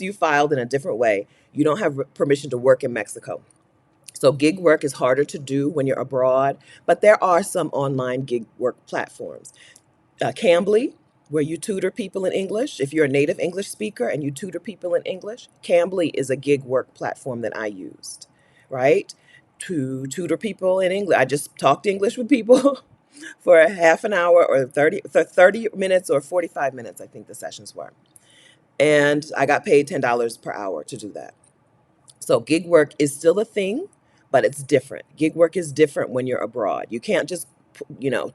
you filed in a different way, you don't have permission to work in Mexico. So gig work is harder to do when you're abroad, but there are some online gig work platforms. Cambly, where you tutor people in English. If you're a native English speaker and you tutor people in English, Cambly is a gig work platform that I used, right? To tutor people in English. I just talked English with people for a half an hour or 30 minutes or 45 minutes, I think the sessions were. And I got paid $10 per hour to do that. So gig work is still a thing, but it's different. Gig work is different when you're abroad. You can't just, you know,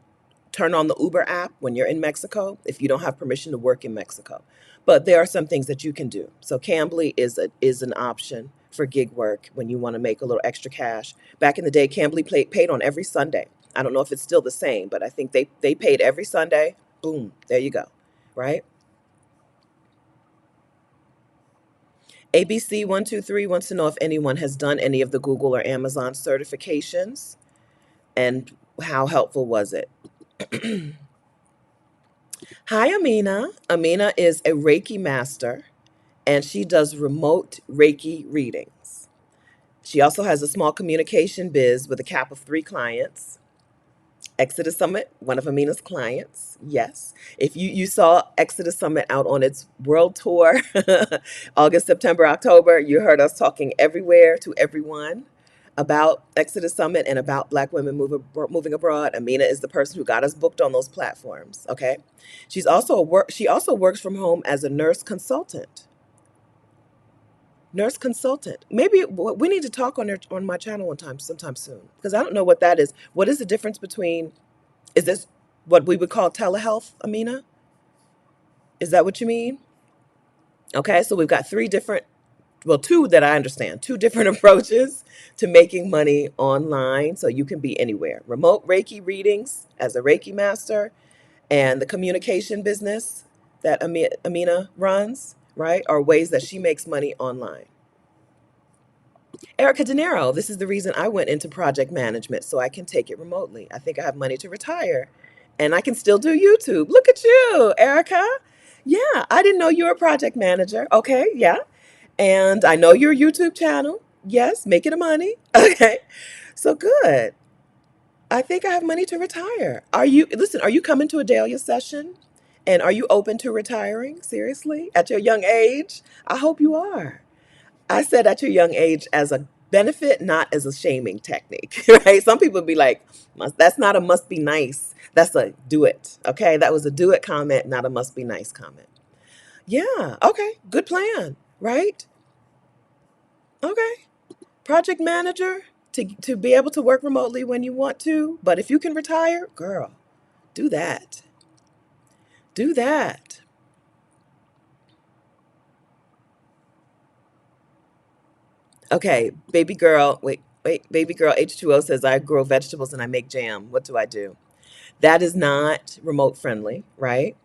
turn on the Uber app when you're in Mexico if you don't have permission to work in Mexico. But there are some things that you can do. So Cambly is an option for gig work when you want to make a little extra cash. Back in the day, Cambly paid on every Sunday. I don't know if it's still the same, but I think they paid every Sunday. Boom, there you go, right? ABC123 wants to know if anyone has done any of the Google or Amazon certifications and how helpful was it? Hi, Amina. Amina is a Reiki master and she does remote Reiki readings. She also has a small communication biz with a cap of 3 clients. Exodus Summit, one of Amina's clients. Yes. If you saw Exodus Summit out on its world tour, August, September, October, you heard us talking everywhere to everyone about Exodus Summit and about Black women moving abroad. Amina is the person who got us booked on those platforms. Okay, she also works from home as a nurse consultant. Nurse consultant. Maybe we need to talk on my channel sometime soon, because I don't know what that is. What is the difference between? Is this what we would call telehealth, Amina? Is that what you mean? Okay, so we've got two that I understand, two different approaches to making money online so you can be anywhere. Remote Reiki readings as a Reiki master, and the communication business that Amina runs, right, are ways that she makes money online. Erica De Niro, this is the reason I went into project management, so I can take it remotely. I think I have money to retire and I can still do YouTube. Look at you, Erica. Yeah, I didn't know you were a project manager. Okay, yeah. And I know your YouTube channel. Yes, making the money. Okay. So good. I think I have money to retire. Are you coming to a Dahlia session? And are you open to retiring? Seriously? At your young age? I hope you are. I said at your young age as a benefit, not as a shaming technique, right? Some people be like, that's not a must be nice. That's a do it. Okay. That was a do it comment, not a must be nice comment. Yeah. Okay. Good plan. Right. Okay. Project manager to be able to work remotely when you want to. But if you can retire, girl, do that. Do that. Okay. Baby girl, wait. Baby girl H2O says, I grow vegetables and I make jam. What do I do? That is not remote friendly, right?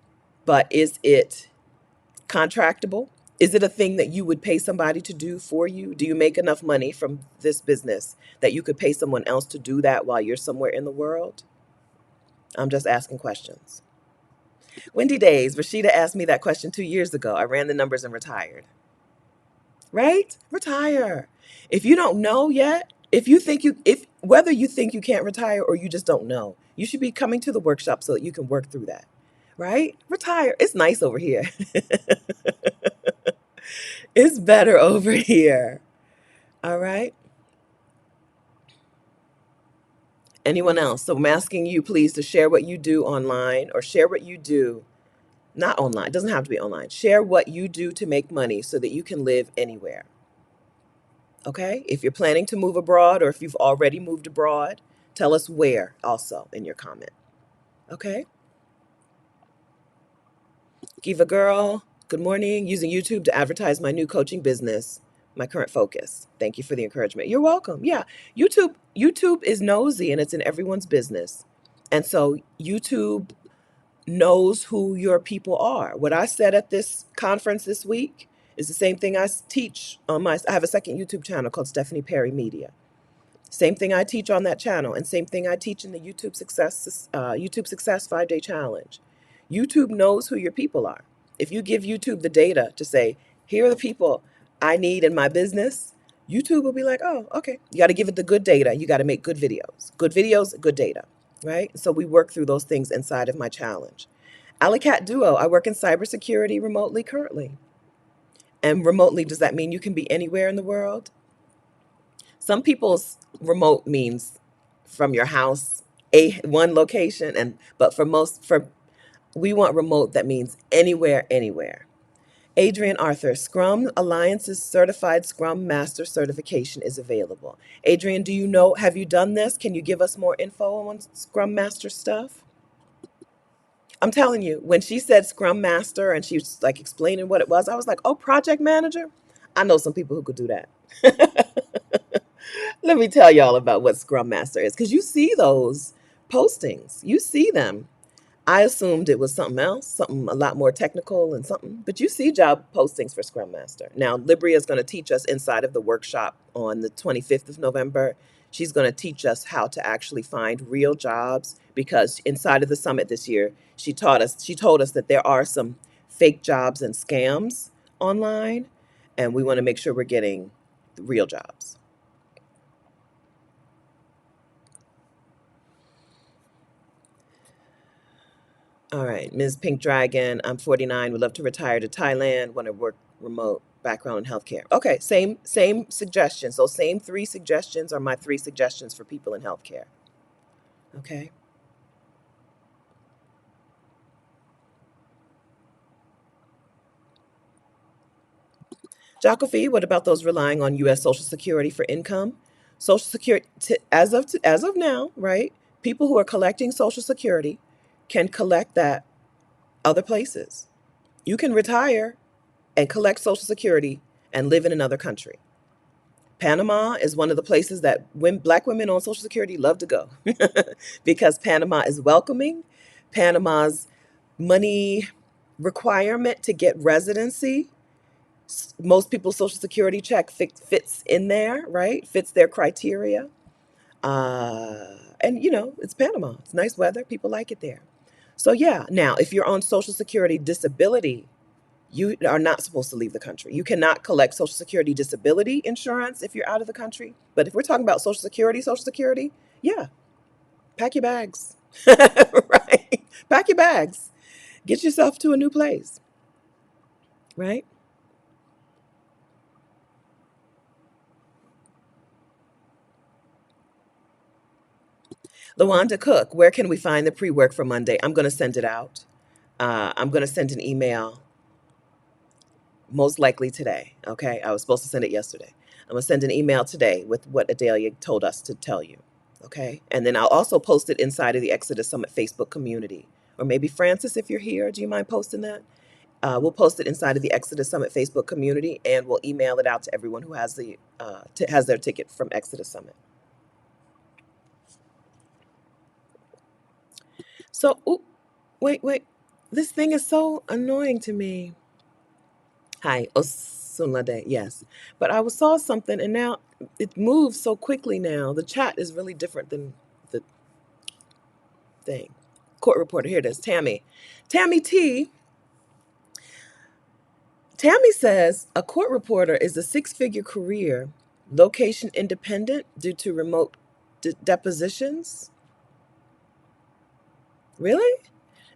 But is it contractable? Is it a thing that you would pay somebody to do for you? Do you make enough money from this business that you could pay someone else to do that while you're somewhere in the world? I'm just asking questions. Wendy Days, Rashida asked me that question 2 years ago. I ran the numbers and retired. Right? Retire. If you don't know yet, if whether you think you can't retire or you just don't know, you should be coming to the workshop so that you can work through that. Right? Retire. It's nice over here. It's better over here. All right. Anyone else? So I'm asking you please to share what you do online, or share what you do not online. It doesn't have to be online. Share what you do to make money so that you can live anywhere. Okay? If you're planning to move abroad or if you've already moved abroad, tell us where also in your comment. Okay? Kiva Girl, good morning. Using YouTube to advertise my new coaching business, my current focus. Thank you for the encouragement. You're welcome. Yeah. YouTube is nosy and it's in everyone's business. And so YouTube knows who your people are. What I said at this conference this week is the same thing I teach on I have a second YouTube channel called Stephanie Perry Media. Same thing I teach on that channel, and same thing I teach in the YouTube Success 5-Day Challenge. YouTube knows who your people are. If you give YouTube the data to say, here are the people I need in my business, YouTube will be like, oh, okay. You got to give it the good data. You got to make good videos. Good videos, good data, right? So we work through those things inside of my challenge. Alicat Duo, I work in cybersecurity remotely currently. And remotely, does that mean you can be anywhere in the world? Some people's remote means from your house, one location, but for we want remote that means anywhere, anywhere. Adrian Arthur, Scrum Alliance's certified Scrum Master certification is available. Adrian, have you done this? Can you give us more info on Scrum Master stuff? I'm telling you, when she said Scrum Master and she was like explaining what it was, I was like, oh, project manager? I know some people who could do that. Let me tell y'all about what Scrum Master is, because you see those postings. You see them. I assumed it was something else, something a lot more technical and something, but you see job postings for Scrum Master. Now, Libria is going to teach us inside of the workshop on the 25th of November. She's going to teach us how to actually find real jobs, because inside of the summit this year, she told us that there are some fake jobs and scams online, and we want to make sure we're getting real jobs. All right, Ms. Pink Dragon, I'm 49, would love to retire to Thailand, want to work remote. background in healthcare. Okay, same suggestions. Those same three suggestions are my three suggestions for people in healthcare. Okay. Jacofi, what about those relying on U.S. Social Security for income? Social Security, as of now, right? People who are collecting Social Security can collect that other places. You can retire and collect Social Security and live in another country. Panama is one of the places that black women on Social Security love to go because Panama is welcoming. Panama's money requirement to get residency, most people's Social Security check fits in there, right? Fits their criteria. And, it's Panama. It's nice weather. People like it there. So, yeah. Now, if you're on Social Security disability, you are not supposed to leave the country. You cannot collect Social Security disability insurance if you're out of the country. But if we're talking about Social Security, yeah, pack your bags. Right? Pack your bags. Get yourself to a new place. Right? LaWanda Cook, where can we find the pre work for Monday? I'm going to send it out. I'm going to send an email most likely today. Okay. I was supposed to send it yesterday. I'm going to send an email today with what Adelia told us to tell you. Okay. And then I'll also post it inside of the Exodus Summit Facebook community. Or maybe Francis, if you're here, do you mind posting that? We'll post it inside of the Exodus Summit Facebook community, and we'll email it out to everyone who has has their ticket from Exodus Summit. So, ooh, wait. This thing is so annoying to me. Hi, Osunlade, yes. But I saw something and now it moves so quickly now. The chat is really different than the thing. Court reporter, here it is, Tammy. Tammy T. Tammy says a court reporter is a six-figure career, location independent due to remote depositions. Really?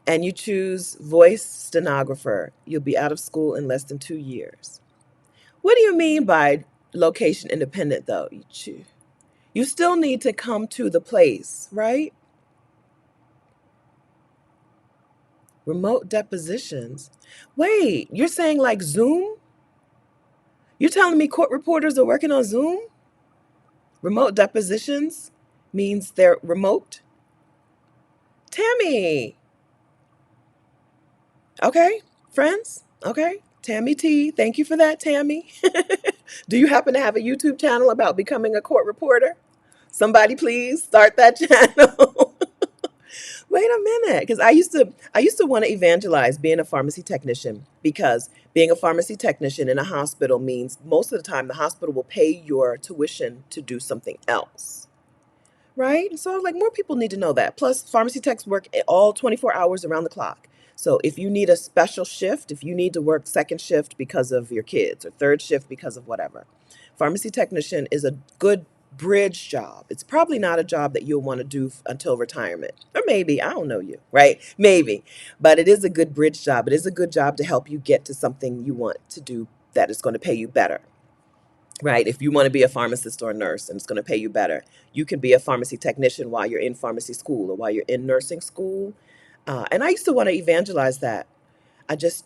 And you choose voice stenographer. You'll be out of school in less than 2 years. What do you mean by location independent, though? You still need to come to the place, right? Remote depositions. Wait, you're saying like Zoom? You're telling me court reporters are working on Zoom? Remote depositions means they're remote? Tammy. Okay, friends? Okay. Tammy T. Thank you for that, Tammy. Do you happen to have a YouTube channel about becoming a court reporter? Somebody please start that channel. Wait a minute, because I used to want to evangelize being a pharmacy technician, because being a pharmacy technician in a hospital means most of the time the hospital will pay your tuition to do something else. Right? And so like more people need to know that. Plus pharmacy techs work all 24 hours around the clock. So if you need a special shift, if you need to work second shift because of your kids or third shift because of whatever, pharmacy technician is a good bridge job. It's probably not a job that you'll want to do until retirement. Or maybe, I don't know you, right? Maybe. But it is a good bridge job. It is a good job to help you get to something you want to do that is going to pay you better. Right. If you want to be a pharmacist or a nurse and it's going to pay you better, you can be a pharmacy technician while you're in pharmacy school or while you're in nursing school. And I used to want to evangelize that. I just,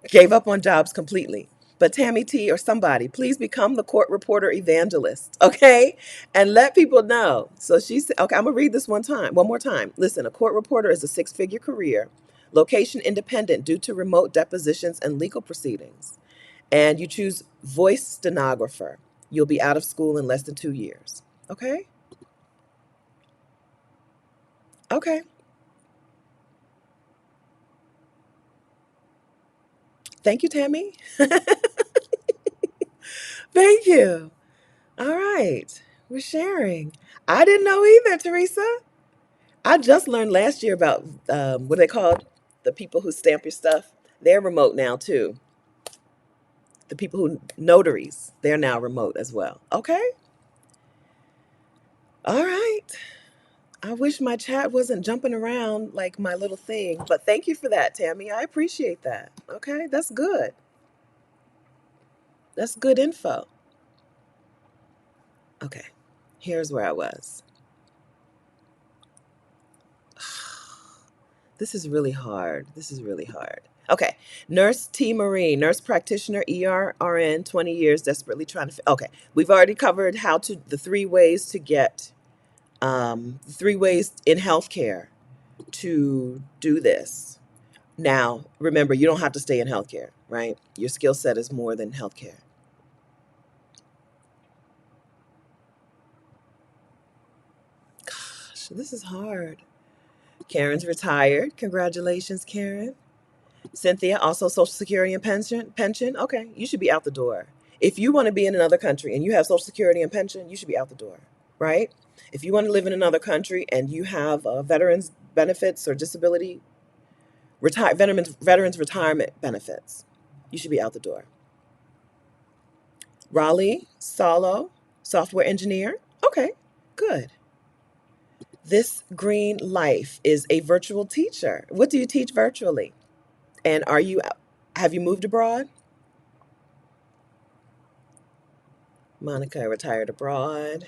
gave up on jobs completely. But Tammy T or somebody, please become the court reporter evangelist, okay? And let people know. So she said, okay, I'm gonna read this one more time. Listen, a court reporter is a six-figure career, location independent due to remote depositions and legal proceedings. And you choose voice stenographer. You'll be out of school in less than 2 years. Okay? Okay. Thank you, Tammy. Thank you. All right. We're sharing. I didn't know either, Teresa. I just learned last year about what are they called? The people who stamp your stuff. They're remote now, too. The people who, notaries, they're now remote as well. Okay. All right. I wish my chat wasn't jumping around like my little thing, but thank you for that, Tammy. I appreciate that. Okay. That's good. That's good info. Okay, here's where I was. This is really hard. This is really hard. Okay. Nurse T. Marie, nurse practitioner, ER, RN, 20 years, desperately trying to. Okay. We've already covered the three ways to get, the three ways in healthcare to do this. Now, remember, you don't have to stay in healthcare, right? Your skill set is more than healthcare. Gosh, this is hard. Karen's retired. Congratulations, Karen. Cynthia, also Social Security and pension. Okay, you should be out the door. If you want to be in another country and you have Social Security and pension, you should be out the door, right? If you want to live in another country and you have veterans benefits or disability, veterans retirement benefits, you should be out the door. Raleigh, Salo, software engineer. Okay, good. This Green Life is a virtual teacher. What do you teach virtually? And have you moved abroad? Monica retired abroad.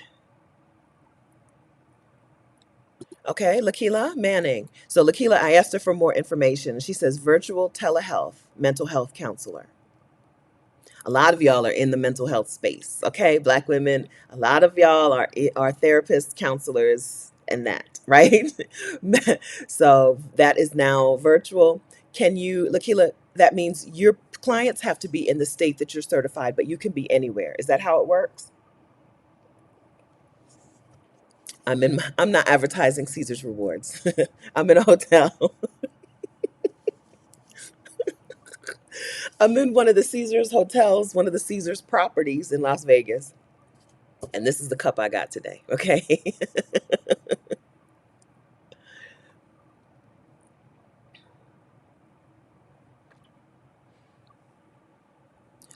Okay, Lakila Manning. So Lakila, I asked her for more information. She says virtual telehealth, mental health counselor. A lot of y'all are in the mental health space. Okay, Black women. A lot of y'all are therapists, counselors, and that, right? So that is now virtual. Can you, Lakila? That means your clients have to be in the state that you're certified, but you can be anywhere. Is that how it works? I'm not advertising Caesar's Rewards. I'm in a hotel. I'm in one of the Caesars hotels, one of the Caesars properties in Las Vegas. And this is the cup I got today. Okay.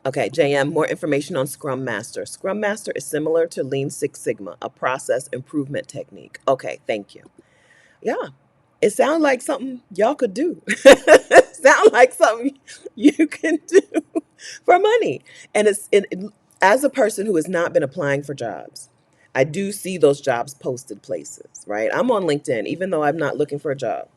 Okay, JM, more information on Scrum Master. Scrum Master is similar to Lean Six Sigma, a process improvement technique. Okay, thank you. Yeah, it sounds like something y'all could do. Sound like something you can do for money. And as a person who has not been applying for jobs, I do see those jobs posted places, right? I'm on LinkedIn, even though I'm not looking for a job.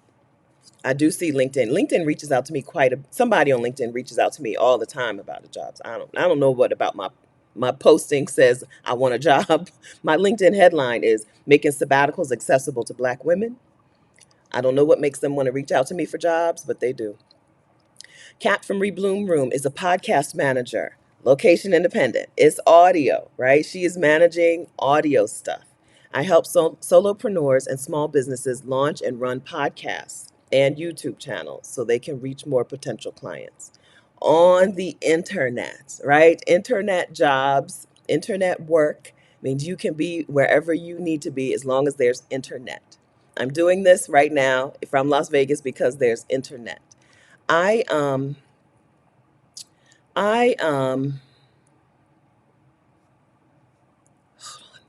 I do see LinkedIn. LinkedIn reaches out to me somebody on LinkedIn reaches out to me all the time about the jobs. I don't know what about my posting says I want a job. My LinkedIn headline is making sabbaticals accessible to Black women. I don't know what makes them want to reach out to me for jobs, but they do. Kat from Rebloom Room is a podcast manager, location independent. It's audio, right? She is managing audio stuff. I help solopreneurs and small businesses launch and run podcasts and YouTube channels so they can reach more potential clients on the internet, right? Internet jobs, internet work means you can be wherever you need to be as long as there's internet. I'm doing this right now from Las Vegas because there's internet. I I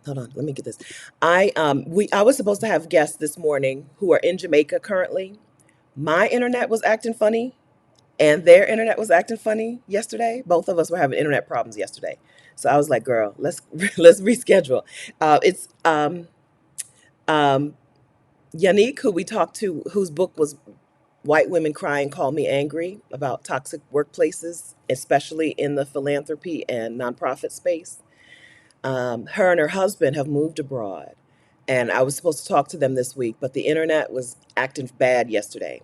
hold on, let me get this. I was supposed to have guests this morning who are in Jamaica currently. My internet was acting funny and their internet was acting funny yesterday. Both of us were having internet problems yesterday. So I was like, girl, let's let's reschedule. It's um Yannick, who we talked to, whose book was White Women Cry and Call Me Angry about toxic workplaces, especially in the philanthropy and nonprofit space. Her and her husband have moved abroad, and I was supposed to talk to them this week, but the internet was acting bad yesterday.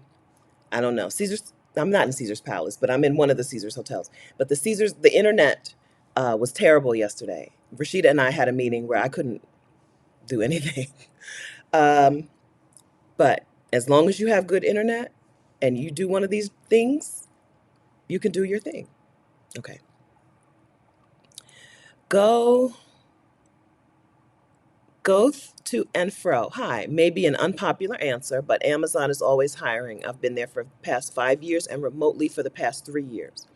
I don't know. Caesar's. I'm not in Caesar's Palace, but I'm in one of the Caesar's hotels. But the internet was terrible yesterday. Rashida and I had a meeting where I couldn't do anything. Um, but as long as you have good internet and you do one of these things, you can do your thing. Okay. Go to and fro. Hi, maybe an unpopular answer, but Amazon is always hiring. I've been there for the past 5 years and remotely for the past 3 years.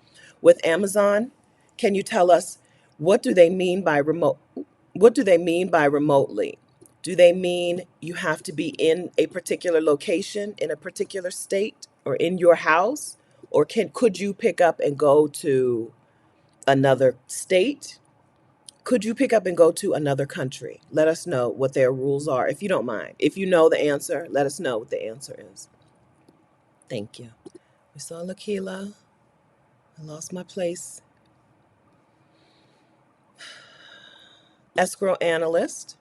With Amazon, can you tell us what do they mean by remote? What do they mean by remotely? Do they mean you have to be in a particular location in a particular state or in your house? Or could you pick up and go to another state, could you pick up and go to another country? Let us know what their rules are, if you don't mind. If you know the answer, let us know what the answer is. Thank you. We saw Lakila. I lost my place. Escrow analyst.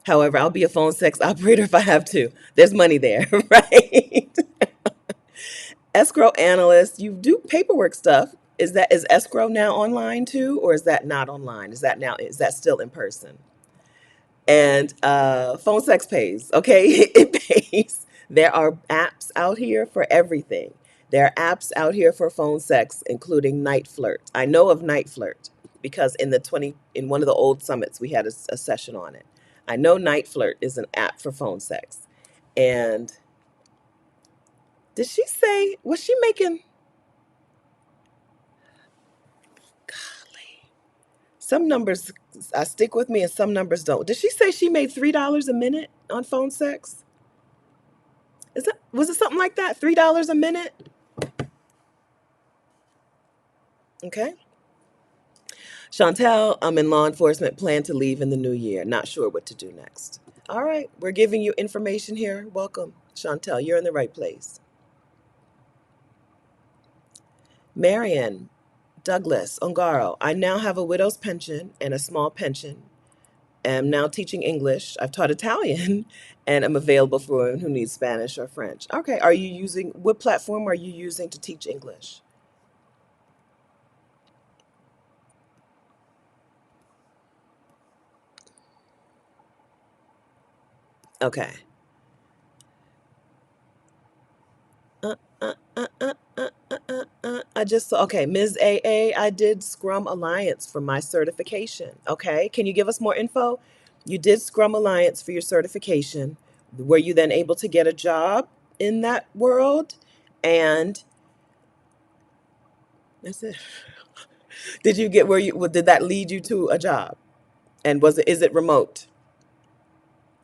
However, I'll be a phone sex operator if I have to. There's money there, right? Escrow analyst, you do paperwork stuff. Is escrow now online too, or is that not online? Is that still in person? And phone sex pays, okay? It pays. There are apps out here for everything. There are apps out here for phone sex, including Night Flirt. I know of Night Flirt because in one of the old summits we had a session on it. I know Night Flirt is an app for phone sex. And did she say, was she making, golly, some numbers stick with me and some numbers don't. Did she say she made $3 a minute on phone sex? Was it something like that? $3 a minute? Okay. Chantel, I'm in law enforcement, plan to leave in the new year. Not sure what to do next. All right. We're giving you information here. Welcome, Chantel. You're in the right place. Marion, Douglas, Ongaro, I now have a widow's pension and a small pension. Am now teaching English. I've taught Italian and I'm available for anyone who needs Spanish or French. Okay. What platform are you using to teach English? Okay. Uh, uh, uh, uh, uh, okay, Ms. I did Scrum Alliance for my certification. Okay, can you give us more info? You did Scrum Alliance for your certification. Were you then able to get a job in that world? And that's it. Did that lead you to a job? And is it remote?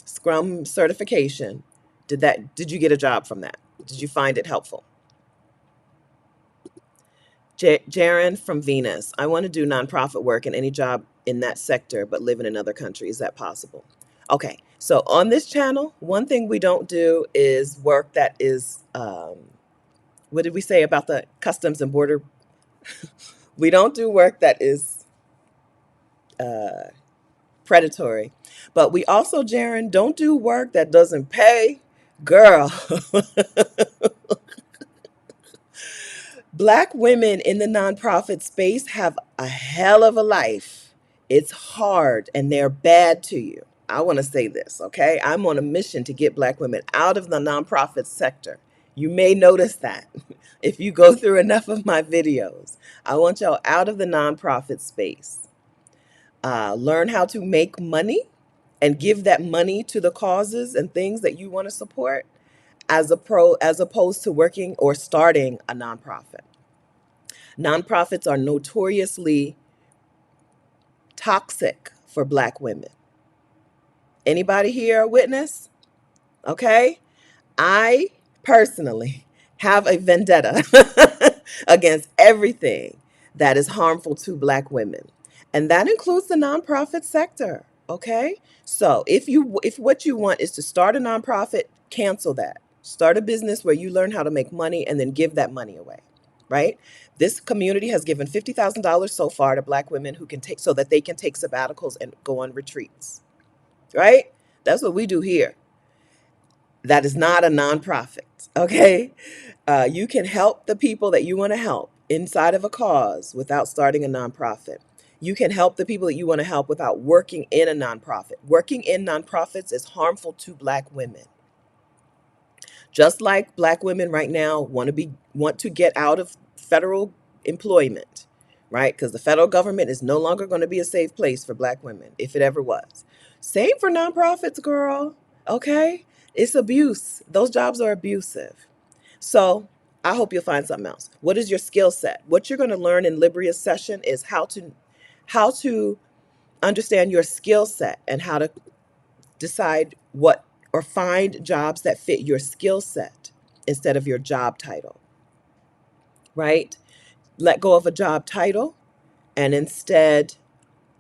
Scrum certification. Did you get a job from that? Did you find it helpful? Jaren from Venus. I want to do nonprofit work and any job in that sector, but live in another country. Is that possible? Okay. So on this channel, one thing we don't do is work that is, what did we say about the customs and border? We don't do work that is predatory, but we also, Jaren, don't do work that doesn't pay. Girl, Black women in the nonprofit space have a hell of a life. It's hard and they're bad to you. I want to say this, okay? I'm on a mission to get Black women out of the nonprofit sector. You may notice that if you go through enough of my videos. I want y'all out of the nonprofit space. Learn how to make money and give that money to the causes and things that you want to support as opposed to working or starting a nonprofit. Nonprofits are notoriously toxic for Black women. Anybody here a witness? Okay. I personally have a vendetta against everything that is harmful to Black women. And that includes the nonprofit sector. Okay. So if what you want is to start a nonprofit, cancel that. Start a business where you learn how to make money and then give that money away. Right? This community has given $50,000 so far to Black women who can take so that they can take sabbaticals and go on retreats. Right? That's what we do here. That is not a nonprofit. Okay? You can help the people that you want to help inside of a cause without starting a nonprofit. You can help the people that you want to help without working in a nonprofit. Working in nonprofits is harmful to Black women. Just like Black women right now want to get out of federal employment, right? Because the federal government is no longer going to be a safe place for Black women, if it ever was. Same for nonprofits, girl. Okay? It's abuse. Those jobs are abusive. So I hope you'll find something else. What is your skill set? What you're going to learn in Libria's session is how to understand your skill set and how to decide what or find jobs that fit your skill set instead of your job title, right? let go of a job title and instead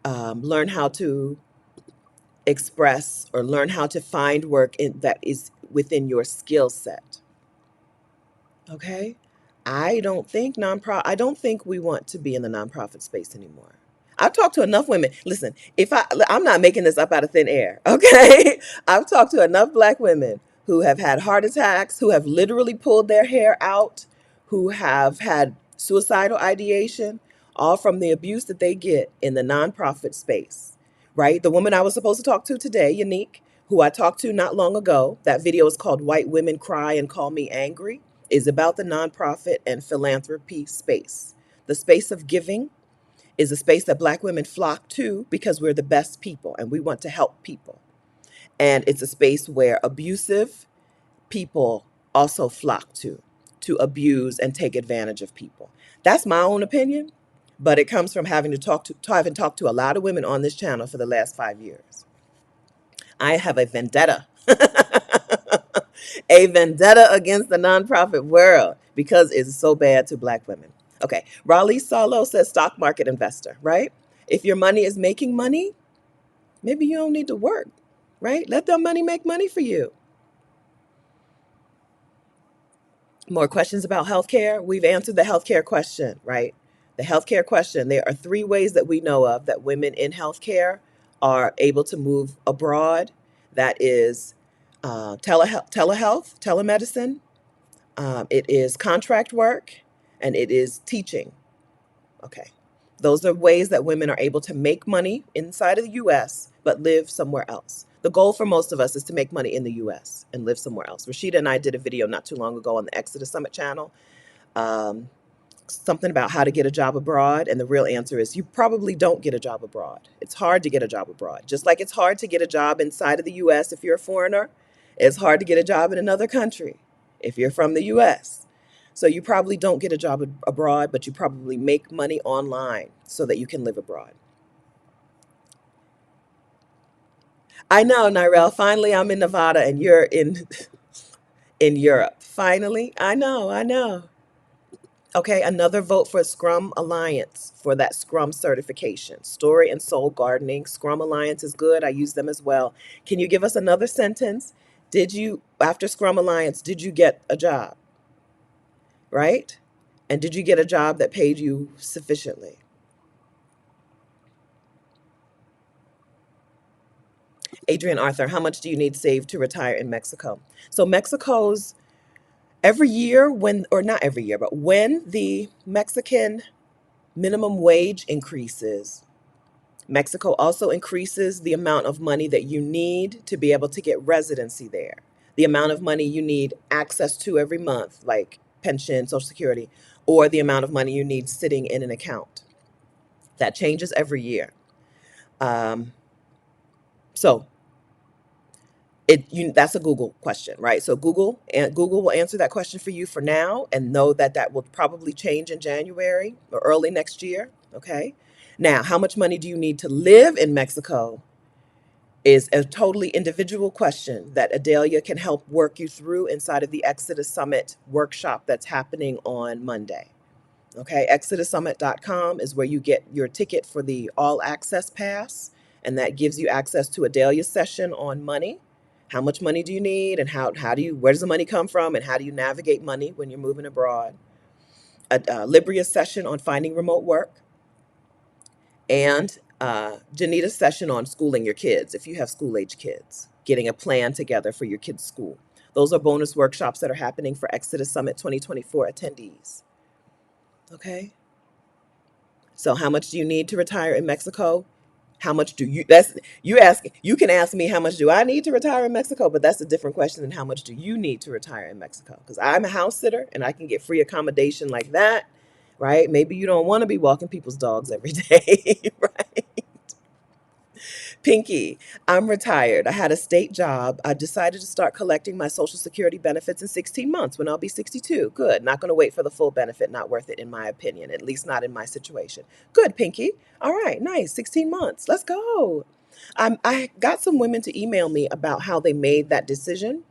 learn how to express or learn how to find work that is within your skill set. Okay. I don't think we want to be in the nonprofit space anymore. I've talked to enough women. Listen, I'm not making this up out of thin air, okay? I've talked to enough black women who have had heart attacks, who have literally pulled their hair out, who have had suicidal ideation, all from the abuse that they get in the nonprofit space, right? The woman I was supposed to talk to today, Unique, who I talked to not long ago, that video is called White Women Cry and Call Me Angry, is about the nonprofit and philanthropy space. The space of giving is a space that black women flock to because we're the best people and we want to help people. And it's a space where abusive people also flock to abuse and take advantage of people. That's my own opinion, but it comes from having talked to a lot of women on this channel for the last 5 years. I have a vendetta. A vendetta against the nonprofit world because it's so bad to black women. Okay, Raleigh Solo says stock market investor, right? If your money is making money, maybe you don't need to work, right? Let that money make money for you. More questions about healthcare? We've answered the healthcare question, right? The healthcare question. There are 3 ways that we know of that women in healthcare are able to move abroad. That is telehealth, telemedicine. It is contract work, and it is teaching. Okay. Those are ways that women are able to make money inside of the US, but live somewhere else. The goal for most of us is to make money in the US and live somewhere else. Rashida and I did a video not too long ago on the Exodus Summit channel, um, something about how to get a job abroad. And the real answer is you probably don't get a job abroad. It's hard to get a job abroad. Just like it's hard to get a job inside of the US if you're a foreigner, it's hard to get a job in another country if you're from the US. So you probably don't get a job abroad, but you probably make money online so that you can live abroad. I know, Nirel. Finally, I'm in Nevada and you're in Europe. Finally, I know, I know. Okay, another vote for Scrum Alliance for that Scrum certification. Story and Soul Gardening. Scrum Alliance is good. I use them as well. Can you give us another sentence? Did you, after Scrum Alliance, did you get a job? Right? And did you get a job that paid you sufficiently? Adrian Arthur, how much do you need saved to retire in Mexico? So Mexico's every year when, or not every year, but when the Mexican minimum wage increases, Mexico also increases the amount of money that you need to be able to get residency there. The amount of money you need access to every month, like pension, Social Security, or the amount of money you need sitting in an account. That changes every year. Um, so that's a Google question, right? So Google will answer that question for you for now, and know that that will probably change in January or early next year. Okay. Now, how much money do you need to live in Mexico is a totally individual question that Adelia can help work you through inside of the Exodus Summit workshop that's happening on Monday. Okay, ExodusSummit.com is where you get your ticket for the all access pass, and that gives you access to Adelia's session on money. How much money do you need, and where does the money come from, and how do you navigate money when you're moving abroad? Libria's session on finding remote work, and Janita's session on schooling your kids, if you have school age kids, getting a plan together for your kids' school. Those are bonus workshops that are happening for Exodus Summit 2024 attendees. Okay. So how much do you need to retire in Mexico? How much do you, that's, you can ask me how much do I need to retire in Mexico, but that's a different question than how much do you need to retire in Mexico? Because I'm a house sitter and I can get free accommodation like that, right? Maybe you don't want to be walking people's dogs every day, right? Pinky, I'm retired. I had a state job. I decided to start collecting my Social Security benefits in 16 months when I'll be 62. Good. Not going to wait for the full benefit. Not worth it, in my opinion, at least not in my situation. Good, Pinky. All right, nice. 16 months. Let's go. I got some women to email me about how they made that decision,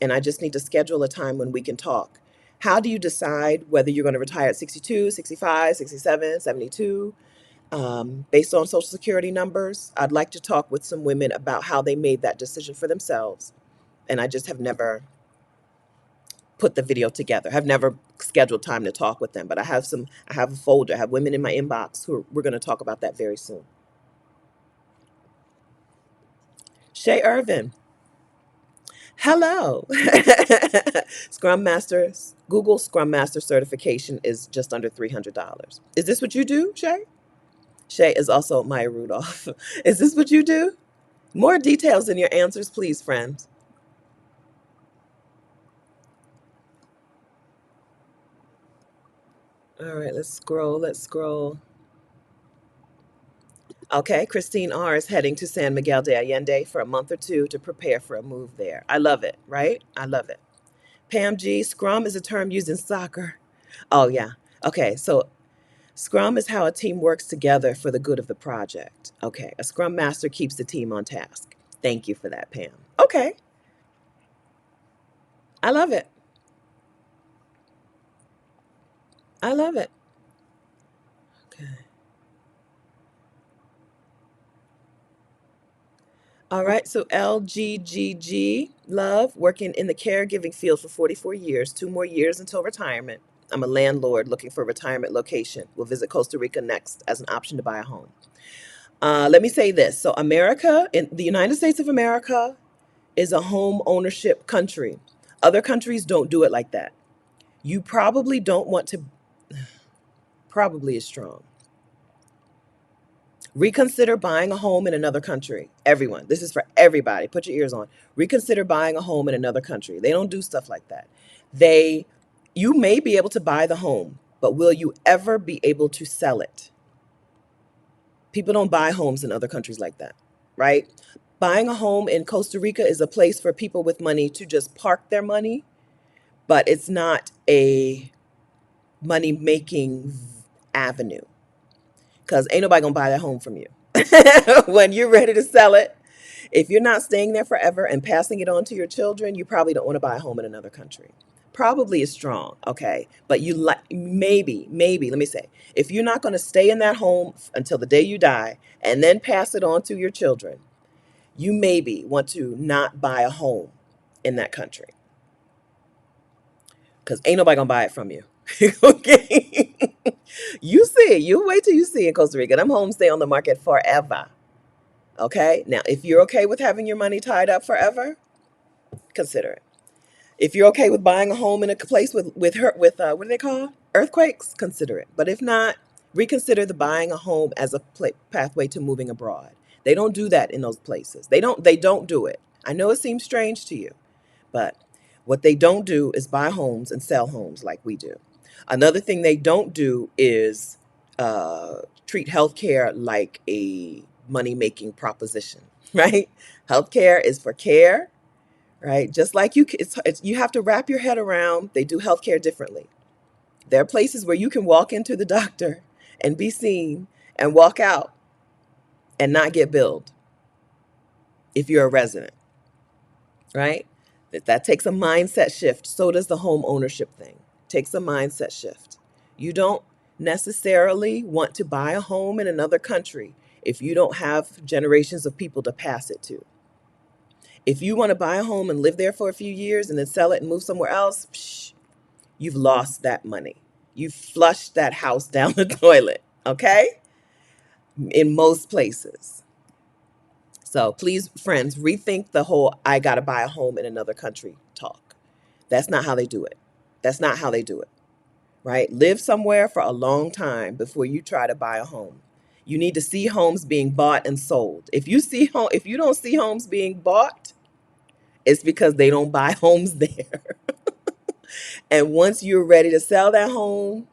and I just need to schedule a time when we can talk. How do you decide whether you're going to retire at 62, 65, 67, 72, based on Social Security numbers? I'd like to talk with some women about how they made that decision for themselves. And I just have never put the video together. I've never scheduled time to talk with them, but I have a folder. I have women in my inbox we're going to talk about that very soon. Shay Irvin. Hello. Scrum Master, Google Scrum Master certification is just under $300. Is this what you do, Shay? Shay is also Maya Rudolph. Is this what you do? More details in your answers, please, friends. All right, let's scroll. Let's scroll. Okay, Christine R. is heading to San Miguel de Allende for a month or two to prepare for a move there. I love it, right? I love it. Pam G. Scrum is a term used in soccer. Oh, yeah. Okay, so Scrum is how a team works together for the good of the project. Okay, a Scrum Master keeps the team on task. Thank you for that, Pam. Okay, I love it. I love it. Okay. All right, so LGGG, love, working in the caregiving field for 44 years, 2 more years until retirement. I'm a landlord looking for a retirement location. We'll visit Costa Rica next as an option to buy a home. Let me say this. So, America, in the United States of America, is a home ownership country. Other countries don't do it like that. You probably don't want to, probably is strong. Reconsider buying a home in another country. Everyone, this is for everybody. Put your ears on. Reconsider buying a home in another country. They don't do stuff like that. They, you may be able to buy the home, but will you ever be able to sell it? People don't buy homes in other countries like that, right? Buying a home in Costa Rica is a place for people with money to just park their money, but it's not a money making avenue because ain't nobody gonna buy that home from you. When you're ready to sell it, if you're not staying there forever and passing it on to your children, you probably don't want to buy a home in another country. Probably is strong, okay? But you like maybe, let me say, if you're not going to stay in that home until the day you die and then pass it on to your children, you maybe want to not buy a home in that country because ain't nobody gonna buy it from you. Okay. You see it. You wait till you see in Costa Rica. Them homes stay on the market forever. Okay. Now, if you're okay with having your money tied up forever, consider it. If you're okay with buying a home in a place with what do they call earthquakes, consider it. But if not, reconsider the buying a home as a pathway to moving abroad. They don't do that in those places. They don't do it. I know it seems strange to you, but what they don't do is buy homes and sell homes like we do. Another thing they don't do is treat healthcare like a money making proposition, right? Healthcare is for care, right? Just like you have to wrap your head around, they do healthcare differently. There are places where you can walk into the doctor and be seen and walk out and not get billed if you're a resident, right? That takes a mindset shift. So does the home ownership thing. Takes a mindset shift. You don't necessarily want to buy a home in another country if you don't have generations of people to pass it to. If you want to buy a home and live there for a few years and then sell it and move somewhere else, you've lost that money. You've flushed that house down the toilet, okay? In most places. So please, friends, rethink the whole I got to buy a home in another country talk. That's not how they do it. That's not how they do it, right? Live somewhere for a long time before you try to buy a home. You need to see homes being bought and sold. If you don't see homes being bought, it's because they don't buy homes there. And once you're ready to sell that home,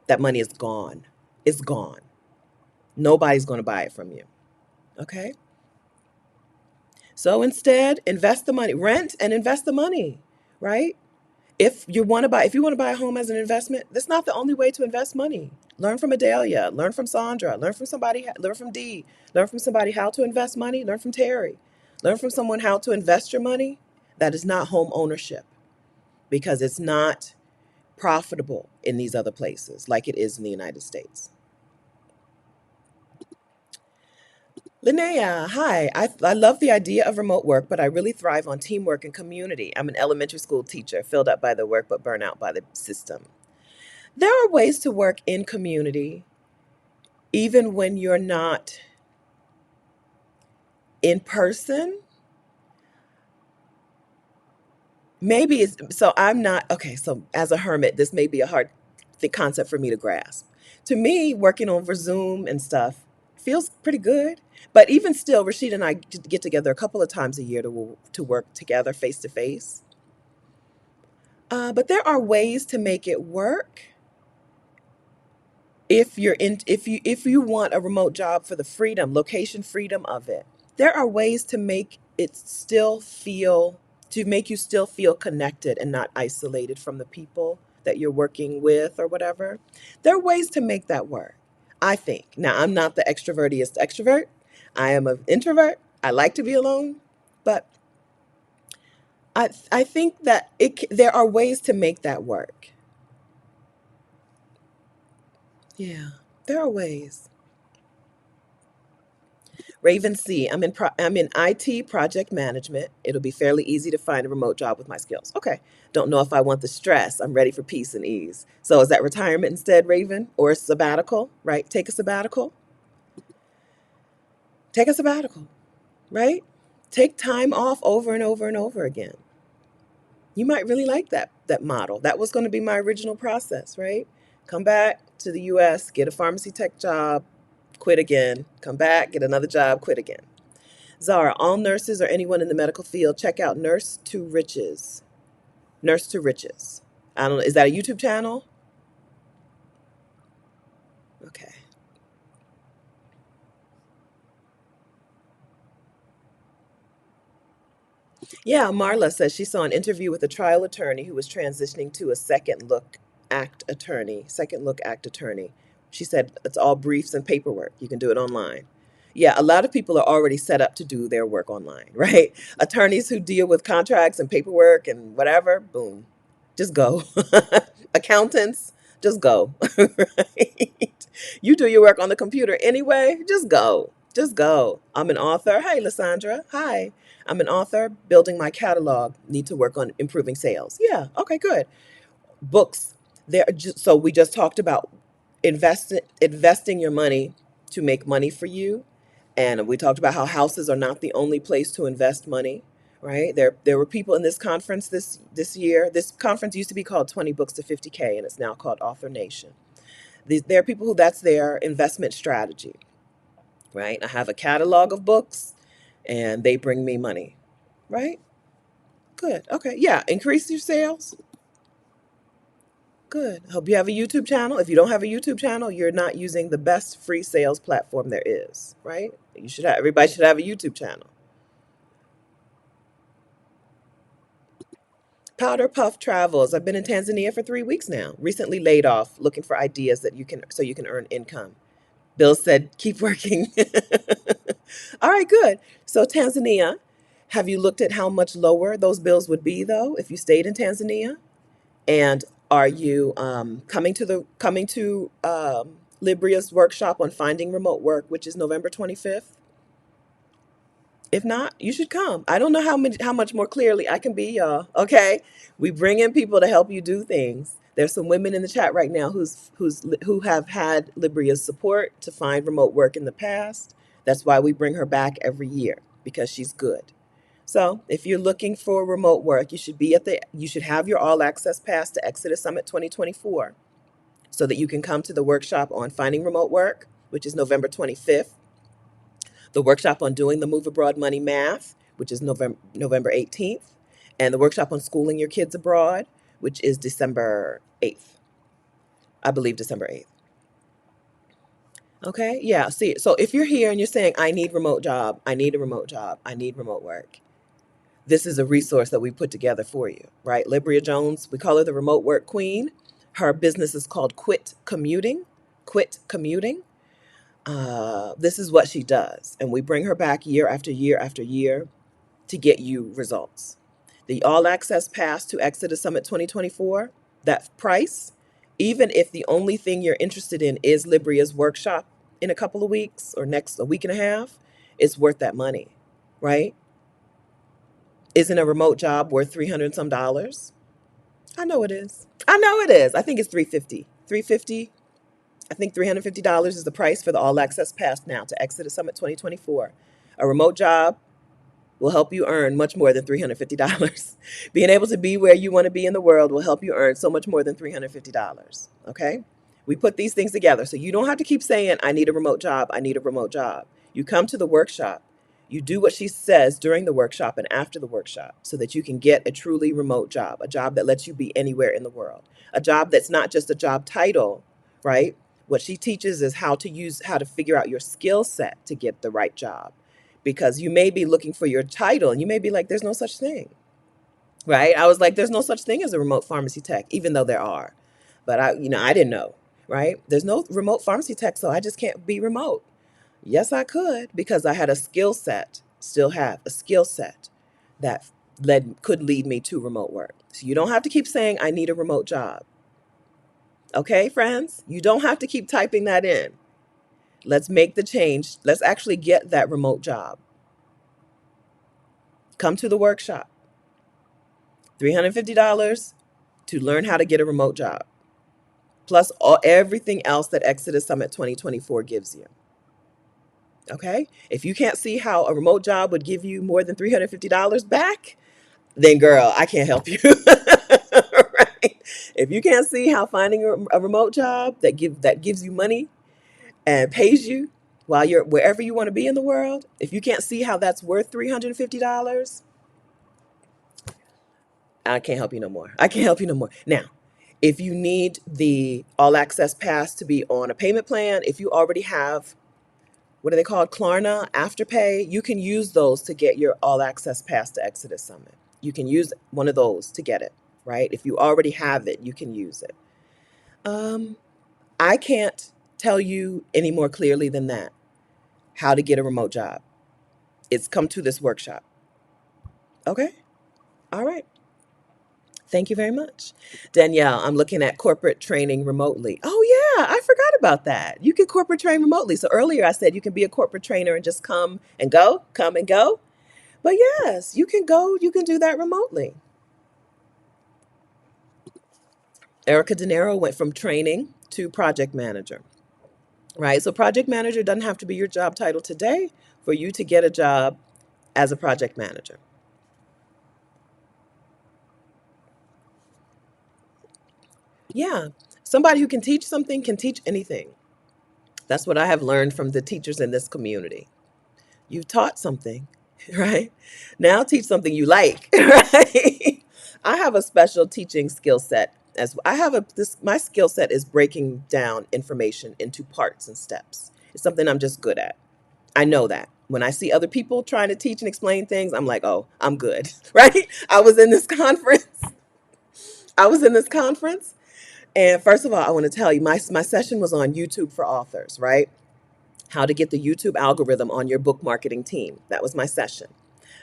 that money is gone. It's gone. Nobody's going to buy it from you. Okay? So instead, invest the money, rent and invest the money, right? If you want to buy a home as an investment, that's not the only way to invest money. Learn from Adelia, learn from Sandra, learn from Dee, learn from somebody how to invest money, learn from Terry. Learn from someone how to invest your money. That is not home ownership. because it's not profitable in these other places like it is in the United States. Linnea, hi. I love the idea of remote work, but I really thrive on teamwork and community. I'm an elementary school teacher, filled up by the work, but burnt out by the system. There are ways to work in community, even when you're not in person. Maybe it's so I'm not okay. So, as a hermit, this may be a hard concept for me to grasp. To me, working over Zoom and stuff feels pretty good. But even still, Rashid and I get together a couple of times a year to work together face to face. But there are ways to make it work if you want a remote job for the freedom, location freedom of it. There are ways to make it still feel to make you still feel connected and not isolated from the people that you're working with or whatever. There are ways to make that work, I think. Now, I'm not the extrovertiest extrovert. I am an introvert. I like to be alone, but I think that there are ways to make that work. Yeah, there are ways. Raven C. I'm in IT project management. It'll be fairly easy to find a remote job with my skills. Okay. Don't know if I want the stress. I'm ready for peace and ease. So is that retirement instead, Raven, or a sabbatical? Right? Take a sabbatical. Take a sabbatical. Right? Take time off over and over and over again. You might really like that model. That was going to be my original process, right? Come back to the US, get a pharmacy tech job, quit again, come back, get another job, quit again. Zara, all nurses or anyone in the medical field, check out Nurse to Riches. Nurse to Riches. I don't know. Is that a YouTube channel? Okay. Yeah, Marla says she saw an interview with a trial attorney who was transitioning to a second look act attorney. She said it's all briefs and paperwork. You can do it online. Yeah, a lot of people are already set up to do their work online, right? Attorneys who deal with contracts and paperwork and whatever, boom, just go. Accountants, just go. Right? You do your work on the computer anyway, just go. Just go. I'm an author. Hey, Lysandra. Hi. I'm an author building my catalog. Need to work on improving sales. Yeah. Okay. Good. Books. So we just talked about investing your money to make money for you, and we talked about how houses are not the only place to invest money. Right. There were people in this conference this year. This conference used to be called 20 Books to 50K, and it's now called Author Nation. There are people who that's their investment strategy. Right. I have a catalog of books, and they bring me money. Right. Good. Okay. Yeah. Increase your sales. Good. Hope you have a YouTube channel. If you don't have a YouTube channel, you're not using the best free sales platform there is, right? Everybody should have a YouTube channel. Powder Puff Travels. I've been in Tanzania for 3 weeks now. Recently laid off, looking for ideas that you can earn income. Bill said, keep working. All right, good. So Tanzania, have you looked at how much lower those bills would be though if you stayed in Tanzania? And are you coming to Libria's workshop on finding remote work, which is November 25th? If not, you should come. I don't know how much more clearly I can be, y'all. Okay, we bring in people to help you do things. There's some women in the chat right now who have had Libria's support to find remote work in the past. That's why we bring her back every year because she's good. So if you're looking for remote work, you should have your all access pass to Exodus Summit 2024 so that you can come to the workshop on finding remote work, which is November 25th, the workshop on doing the Move Abroad Money Math, which is November 18th, and the workshop on schooling your kids abroad, which is December 8th. I believe December 8th. Okay, yeah. See, so if you're here and you're saying, I need remote job, I need a remote job, I need remote work, this is a resource that we put together for you, right? Libria Jones, we call her the remote work queen. Her business is called Quit Commuting. Quit Commuting. This is what she does. And we bring her back year after year after year to get you results. The all access pass to Exodus Summit 2024, that price, even if the only thing you're interested in is Libria's workshop in a couple of weeks or next a week and a half, it's worth that money, right? Isn't a remote job worth 300 and some dollars? I know it is. I know it is. I think it's 350. 350. I think $350 is the price for the all access pass now to Exodus Summit 2024. A remote job will help you earn much more than $350. Being able to be where you want to be in the world will help you earn so much more than $350. Okay? We put these things together so you don't have to keep saying, I need a remote job. I need a remote job. You come to the workshop. You do what she says during the workshop and after the workshop so that you can get a truly remote job, a job that lets you be anywhere in the world, a job that's not just a job title, right? What she teaches is how to figure out your skill set to get the right job, because you may be looking for your title and you may be like, there's no such thing, right? I was like, there's no such thing as a remote pharmacy tech, even though there are. But I didn't know, right? There's no remote pharmacy tech, so I just can't be remote. Yes, I could, because I had a skill set, still have a skill set that could lead me to remote work. So you don't have to keep saying, I need a remote job. Okay, friends? You don't have to keep typing that in. Let's make the change. Let's actually get that remote job. Come to the workshop. $350 to learn how to get a remote job, plus everything else that Exodus Summit 2024 gives you. Okay? If you can't see how a remote job would give you more than $350 back, then girl, I can't help you. Right? If you can't see how finding a remote job that gives you money and pays you while you're wherever you want to be in the world, if you can't see how that's worth $350, I can't help you no more. I can't help you no more. Now, if you need the all access pass to be on a payment plan, if you already have, what are they called? Klarna, Afterpay, you can use those to get your all access pass to Exodus Summit. You can use one of those to get it, right? If you already have it, you can use it. I can't tell you any more clearly than that how to get a remote job. It's come to this workshop. Okay? All right. Thank you very much. Danielle, I'm looking at corporate training remotely. Oh, yeah, I forgot about that. You can corporate train remotely. So earlier I said you can be a corporate trainer and just come and go, come and go. But yes, you can go, you can do that remotely. Erica De Niro went from training to project manager, right? So project manager doesn't have to be your job title today for you to get a job as a project manager. Yeah, somebody who can teach something can teach anything. That's what I have learned from the teachers in this community. You've taught something, right? Now teach something you like, right? I have a special teaching skill set as I have my skill set is breaking down information into parts and steps. It's something I'm just good at. I know that. When I see other people trying to teach and explain things, I'm like, "Oh, I'm good." Right? I was in this conference. I was in this conference, and first of all, I want to tell you my session was on YouTube for authors, right? How to get the YouTube algorithm on your book marketing team. That was my session.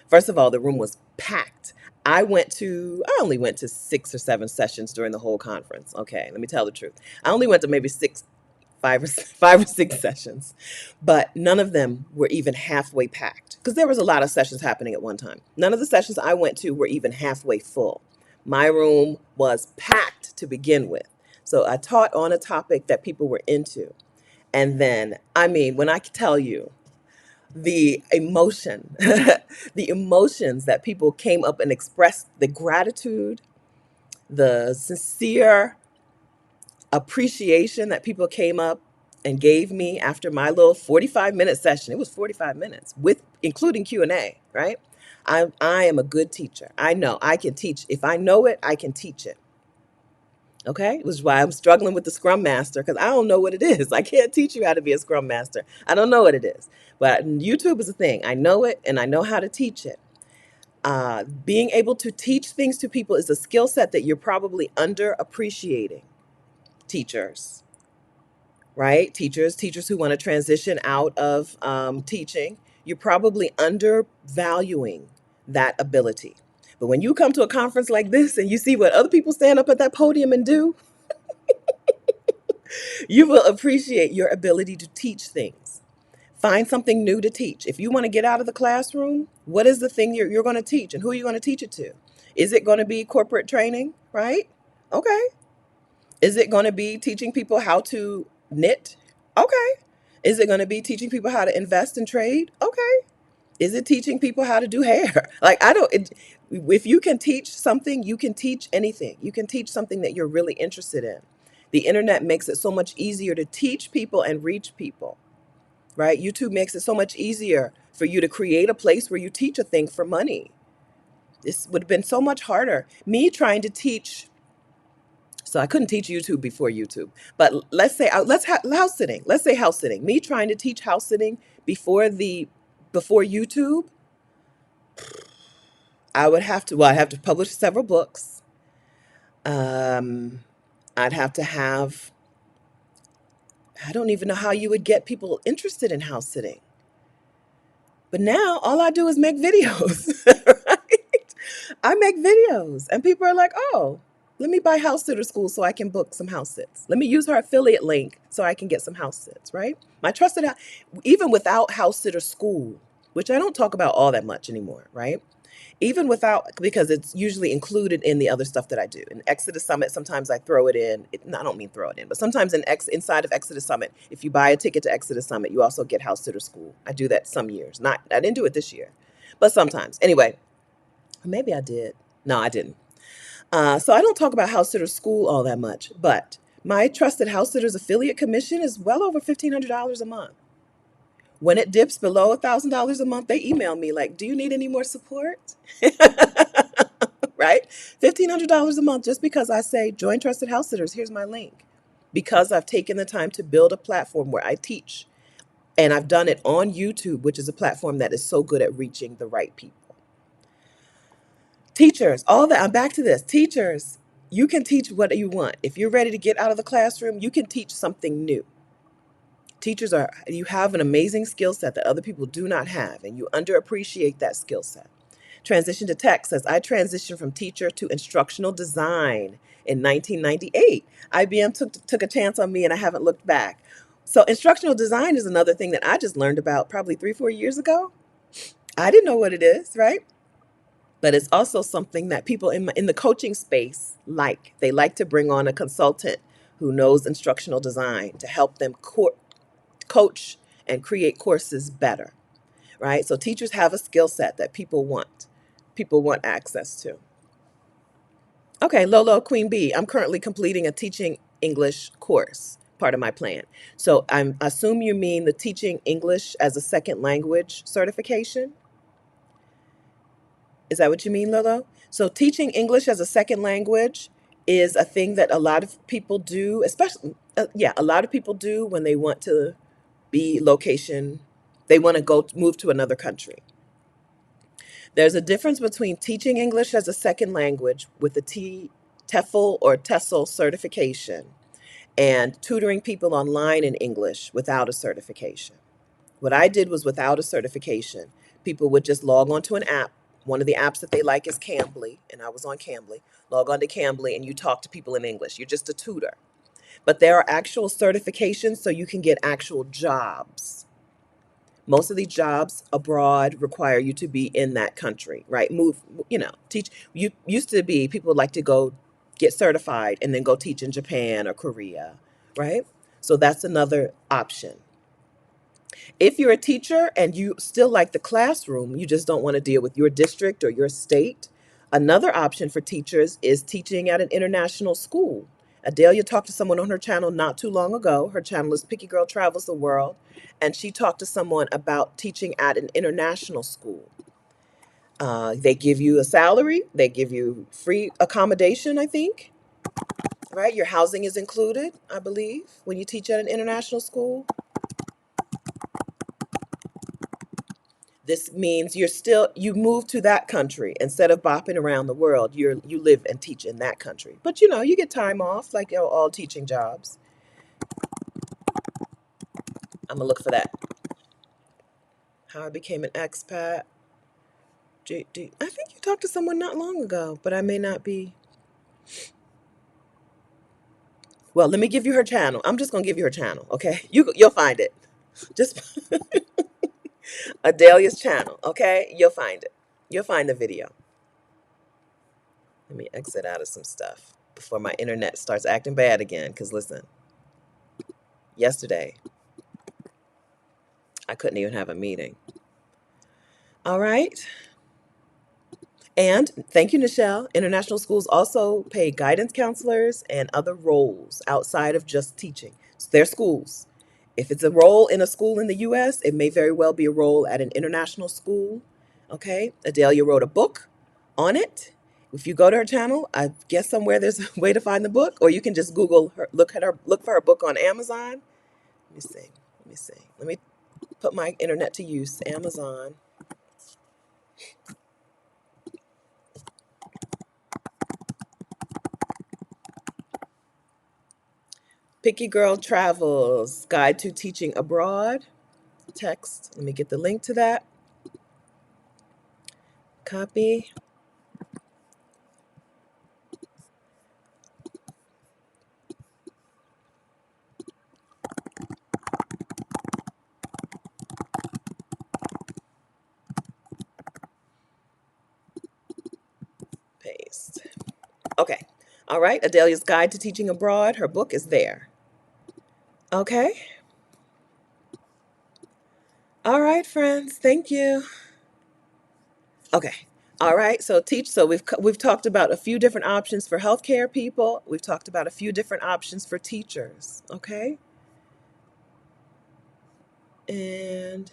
First of all, the room was packed. I only went to 6 or 7 sessions during the whole conference. Okay, let me tell the truth. I only went to maybe 5 or 6 sessions, but none of them were even halfway packed because there was a lot of sessions happening at one time. None of the sessions I went to were even halfway full. My room was packed to begin with. So I taught on a topic that people were into. And then, I mean, when I tell you the emotion, the emotions that people came up and expressed, the gratitude, the sincere appreciation that people came up and gave me after my little 45-minute session. It was 45 minutes with including Q&A, right? I am a good teacher. I know I can teach. If I know it, I can teach it. Okay, which is why I'm struggling with the Scrum Master because I don't know what it is. I can't teach you how to be a Scrum Master. I don't know what it is. But YouTube is a thing. I know it and I know how to teach it. Being able to teach things to people is a skill set that you're probably underappreciating. Teachers, right? Teachers who want to transition out of teaching, you're probably undervaluing that ability But when you come to a conference like this and you see what other people stand up at that podium and do, you will appreciate your ability to teach things. Find something new to teach. If you want to get out of the classroom, what is the thing you're going to teach and who are you going to teach it to? Is it going to be corporate training, right? Okay. Is it going to be teaching people how to knit? Okay. Is it going to be teaching people how to invest and trade? Okay. Is it teaching people how to do hair? Like, if you can teach something, you can teach anything. You can teach something that you're really interested in. The internet makes it so much easier to teach people and reach people, right? YouTube makes it so much easier for you to create a place where you teach a thing for money. This would have been so much harder. Me trying to teach, so I couldn't teach YouTube before YouTube. But let's say house sitting. Let's say house sitting. Me trying to teach house sitting before YouTube, I'd have to publish several books. Um, I'd have to have, I don't even know how you would get people interested in house sitting. But now all I do is make videos, right? I make videos and people are like, oh, let me buy house sitter school so I can book some house sits. Let me use her affiliate link so I can get some house sits, right? Even without house sitter school, which I don't talk about all that much anymore, right? Even without, because it's usually included in the other stuff that I do. In Exodus Summit, sometimes I throw it in. No, I don't mean throw it in, but sometimes inside of Exodus Summit, if you buy a ticket to Exodus Summit, you also get House Sitter School. I do that some years. I didn't do it this year, but sometimes. Anyway, maybe I did. No, I didn't. So I don't talk about House Sitter School all that much, but my Trusted House Sitters affiliate commission is well over $1,500 a month. When it dips below $1,000 a month, they email me like, do you need any more support? Right? $1,500 a month just because I say, join Trusted House Sitters. Here's my link. Because I've taken the time to build a platform where I teach. And I've done it on YouTube, which is a platform that is so good at reaching the right people. Teachers, all that, I'm back to this. Teachers, you can teach what you want. If you're ready to get out of the classroom, you can teach something new. You have an amazing skill set that other people do not have, and you underappreciate that skill set. Transition to Tech says, I transitioned from teacher to instructional design in 1998. IBM took a chance on me and I haven't looked back. So instructional design is another thing that I just learned about probably 3-4 years ago. I didn't know what it is, right? But it's also something that people in the coaching space like. They like to bring on a consultant who knows instructional design to help them coach and create courses better, right? So teachers have a skill set that people want access to. Okay, Lolo Queen Bee, I'm currently completing a teaching English course, part of my plan. So I assume you mean the teaching English as a second language certification. Is that what you mean, Lolo? So teaching English as a second language is a thing that a lot of people do, especially, a lot of people do when they want to they want to move to another country. There's a difference between teaching English as a second language with a TEFL or TESOL certification and tutoring people online in English without a certification. What I did was without a certification. People would just log onto an app. One of the apps that they like is Cambly, and I was on Cambly. Log on to Cambly and you talk to people in English. You're just a tutor. But there are actual certifications so you can get actual jobs. Most of these jobs abroad require you to be in that country, right? Teach. You used to be, people would like to go get certified and then go teach in Japan or Korea, right? So that's another option. If you're a teacher and you still like the classroom, you just don't want to deal with your district or your state, another option for teachers is teaching at an international school. Adelia talked to someone on her channel not too long ago. Her channel is Picky Girl Travels the World, and she talked to someone about teaching at an international school. They give you a salary, they give you free accommodation, I think, right? Your housing is included, I believe, when you teach at an international school. This means you move to that country instead of bopping around the world. You live and teach in that country. But you get time off like all teaching jobs. I'm gonna look for that. How I became an expat. I think you talked to someone not long ago, but I may not be. Well, let me give you her channel. I'm just gonna give you her channel, okay? You'll find it. Just Adelia's channel, okay? You'll find it. You'll find the video. Let me exit out of some stuff before my internet starts acting bad again. Because listen, yesterday I couldn't even have a meeting. All right. And thank you, Nichelle. International schools also pay guidance counselors and other roles outside of just teaching. So they're schools. If it's a role in a school in the US, it may very well be a role at an international school. Okay. Adelia wrote a book on it. If you go to her channel, I guess somewhere there's a way to find the book, or you can just Google her, look for her book on Amazon. Let me see. Let me see. Let me put my internet to use. Amazon. Picky Girl Travels, Guide to Teaching Abroad. Text. Let me get the link to that. Copy. Paste. Okay. All right. Adelia's Guide to Teaching Abroad. Her book is there. Okay. All right, friends. Thank you. Okay. All right. So we've talked about a few different options for healthcare people. We've talked about a few different options for teachers. Okay. And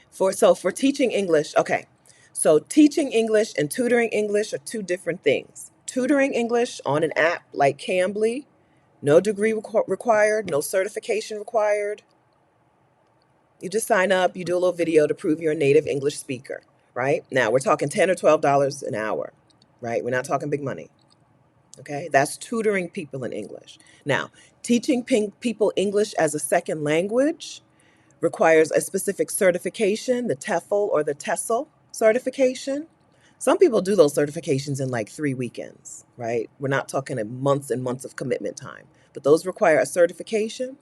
for teaching English, okay. So teaching English and tutoring English are two different things. Tutoring English on an app like Cambly, no degree required, no certification required. You just sign up, you do a little video to prove you're a native English speaker, right? Now we're talking $10 or $12 an hour, right? We're not talking big money. Okay, that's tutoring people in English. Now, teaching people English as a second language requires a specific certification, the TEFL or the TESOL certification. Some people do those certifications in like 3 weekends, right? We're not talking months and months of commitment time, but those require a certification.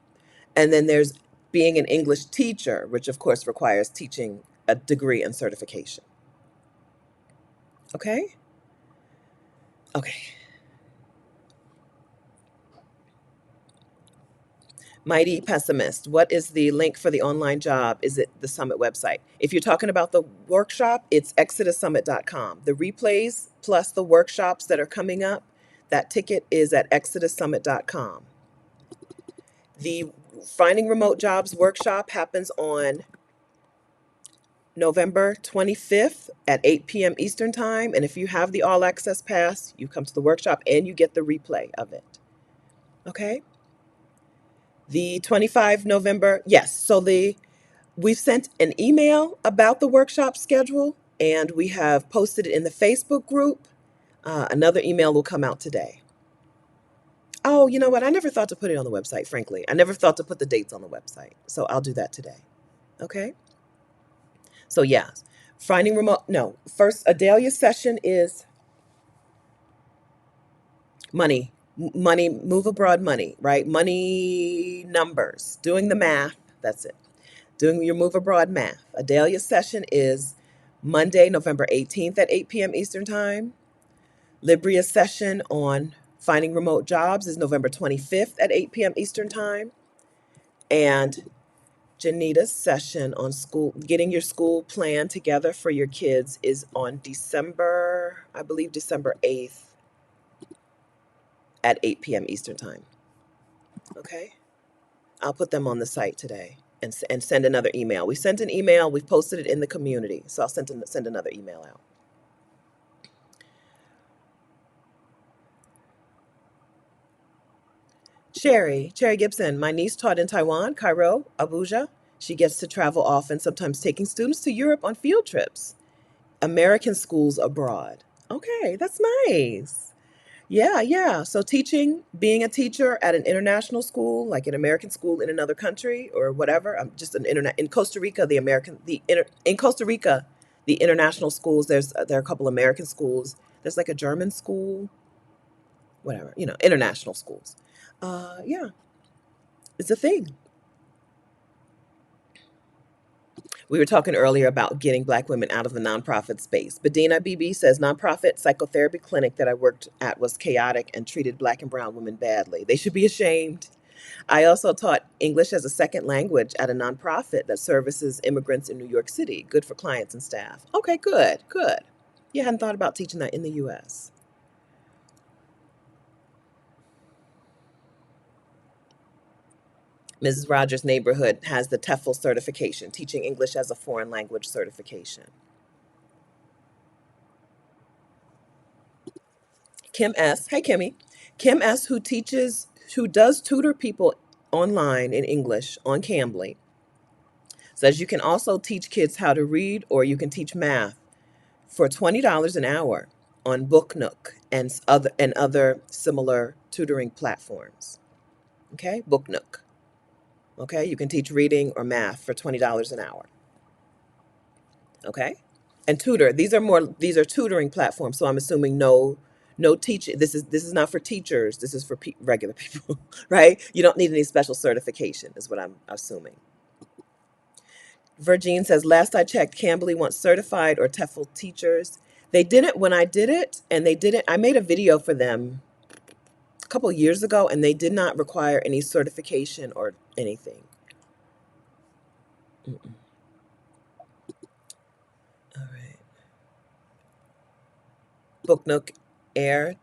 And then there's being an English teacher, which of course requires teaching a degree and certification. Okay? Okay. Mighty Pessimist, what is the link for the online job? Is it the summit website? If you're talking about the workshop, it's exodussummit.com. The replays plus the workshops that are coming up, that ticket is at exodussummit.com. The Finding Remote Jobs workshop happens on November 25th at 8 p.m. Eastern Time. And if you have the All Access Pass, you come to the workshop and you get the replay of it. Okay? The 25 November, yes. So we've sent an email about the workshop schedule and we have posted it in the Facebook group. Another email will come out today. Oh, you know what? I never thought to put it on the website, frankly. I never thought to put the dates on the website. So I'll do that today. Okay? So, yeah. Finding remote, no. First, Adelia's session is money. Money, move abroad money, right? Money numbers, doing the math. That's it. Doing your move abroad math. Adelia's session is Monday, November 18th at 8 p.m. Eastern Time. Libria's session on finding remote jobs is November 25th at 8 p.m. Eastern Time. And Janita's session on getting your school plan together for your kids is on December 8th at 8 p.m. Eastern Time. Okay? I'll put them on the site today and send another email. We sent an email. We've posted it in the community. So I'll send another email out. Cherry Gibson. My niece taught in Taiwan, Cairo, Abuja. She gets to travel often, sometimes taking students to Europe on field trips. American schools abroad. Okay, that's nice. Yeah, yeah. So being a teacher at an international school, like an American school in another country or whatever. I'm just in Costa Rica, in Costa Rica, The international schools, there are a couple American schools. There's like a German school, whatever, international schools. Yeah, it's a thing. We were talking earlier about getting Black women out of the nonprofit space. Bedina BB says nonprofit psychotherapy clinic that I worked at was chaotic and treated Black and brown women badly. They should be ashamed. I also taught English as a second language at a nonprofit that services immigrants in New York City. Good for clients and staff. Okay, good, good. You hadn't thought about teaching that in the US. Mrs. Rogers' neighborhood has the TEFL certification, teaching English as a foreign language certification. Kim S. Hey, Kimmy. Kim S., who does tutor people online in English on Cambly, says you can also teach kids how to read or you can teach math for $20 an hour on Booknook and other similar tutoring platforms. Okay, Booknook. Okay, you can teach reading or math for $20 an hour. Okay, and tutor. These are tutoring platforms. So I'm assuming no teaching. This is not for teachers. This is for regular people, right? You don't need any special certification, is what I'm assuming. Virgin says, last I checked, Cambly wants certified or TEFL teachers. They didn't when I did it, and they didn't. I made a video for them a couple years ago, and they did not require any certification or anything. Mm-mm. All right. Booknook Air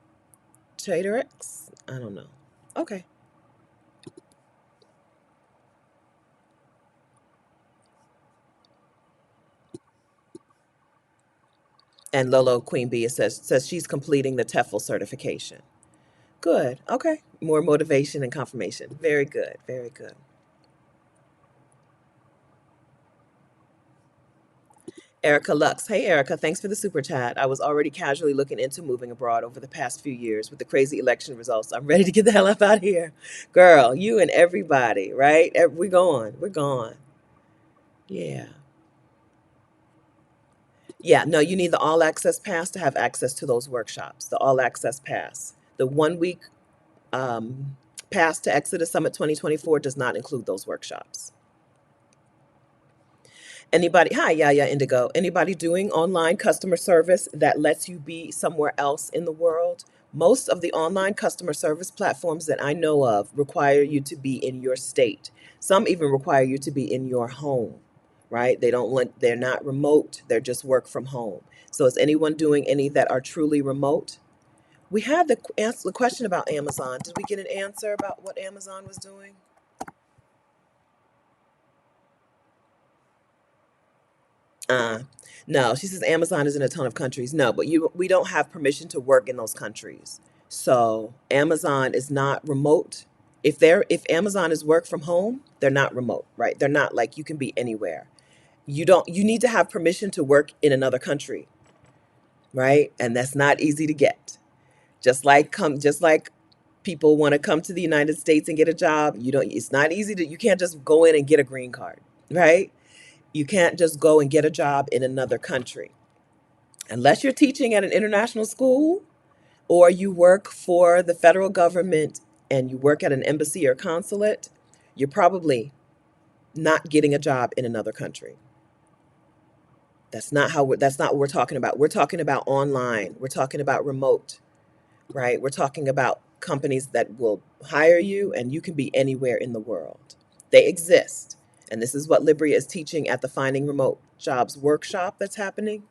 Traderx? I don't know. Okay. And Lolo Queen Bee says she's completing the TEFL certification. Good. Okay. More motivation and confirmation. Very good. Very good. Erica Lux. Hey, Erica. Thanks for the super chat. I was already casually looking into moving abroad over the past few years with the crazy election results. I'm ready to get the hell up out of here. Girl, you and everybody, right? We're going. We're gone. Yeah. Yeah. No, you need the all access pass to have access to those workshops. The all access pass. The 1 week um, pass to Exodus Summit 2024 does not include those workshops. Anybody, hi, Yaya Indigo. Anybody doing online customer service that lets you be somewhere else in the world? Most of the online customer service platforms that I know of require you to be in your state. Some even require you to be in your home, right? They're not remote, they're just work from home. So is anyone doing any that are truly remote? We had the question about Amazon. Did we get an answer about what Amazon was doing? Uh, no, she says Amazon is in a ton of countries. No, but we don't have permission to work in those countries. So Amazon is not remote. If Amazon is work from home, they're not remote, right? They're not like you can be anywhere. You need to have permission to work in another country, right? And that's not easy to get. Just like people want to come to the United States and get a job, it's not easy you can't just go in and get a green card, right? You can't just go and get a job in another country. Unless you're teaching at an international school or you work for the federal government and you work at an embassy or consulate, you're probably not getting a job in another country. That's not what we're talking about. We're talking about online. We're talking about remote, right? We're talking about companies that will hire you and you can be anywhere in the world. They exist. And this is what Libria is teaching at the Finding Remote Jobs workshop that's happening.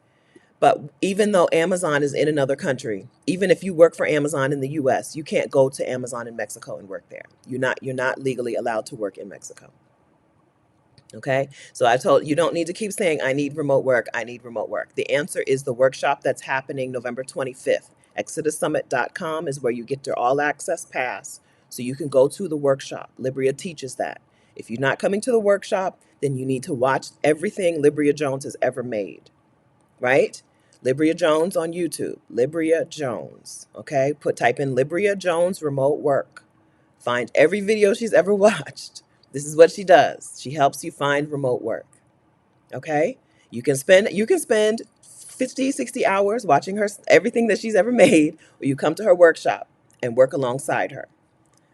But even though Amazon is in another country, even if you work for Amazon in the US, you can't go to Amazon in Mexico and work there. You're not legally allowed to work in Mexico. Okay? So I told you don't need to keep saying I need remote work, I need remote work. The answer is the workshop that's happening November 25th. ExodusSummit.com is where you get your all access pass so you can go to the workshop. Libria teaches that. If you're not coming to the workshop, then you need to watch everything Libria Jones has ever made, right? Libria Jones on YouTube. Libria Jones. Okay? Type in Libria Jones remote work. Find every video she's ever watched. This is what she does. She helps you find remote work. Okay? You can spend 50, 60 hours watching her everything that she's ever made, or you come to her workshop and work alongside her.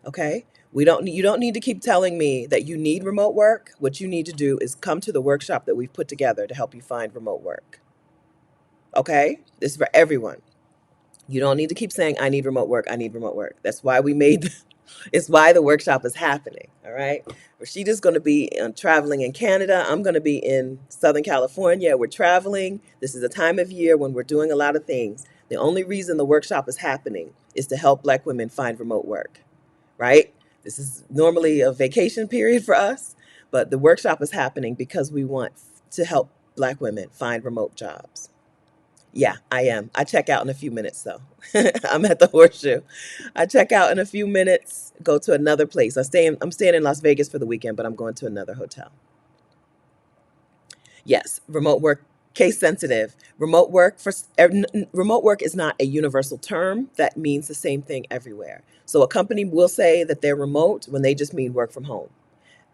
Okay? You don't need to keep telling me that you need remote work. What you need to do is come to the workshop that we've put together to help you find remote work. Okay? This is for everyone. You don't need to keep saying, I need remote work. I need remote work. That's why we made, it's why the workshop is happening. All right. Rashida's going to be traveling in Canada. I'm going to be in Southern California. We're traveling. This is a time of year when we're doing a lot of things. The only reason the workshop is happening is to help Black women find remote work. Right. This is normally a vacation period for us, but the workshop is happening because we want to help Black women find remote jobs. Yeah, I am. I check out in a few minutes, though. I'm at the Horseshoe. I check out in a few minutes, go to another place. I'm staying in Las Vegas for the weekend, but I'm going to another hotel. Yes, remote work, case sensitive. Remote work is not a universal term that means the same thing everywhere. So a company will say that they're remote when they just mean work from home.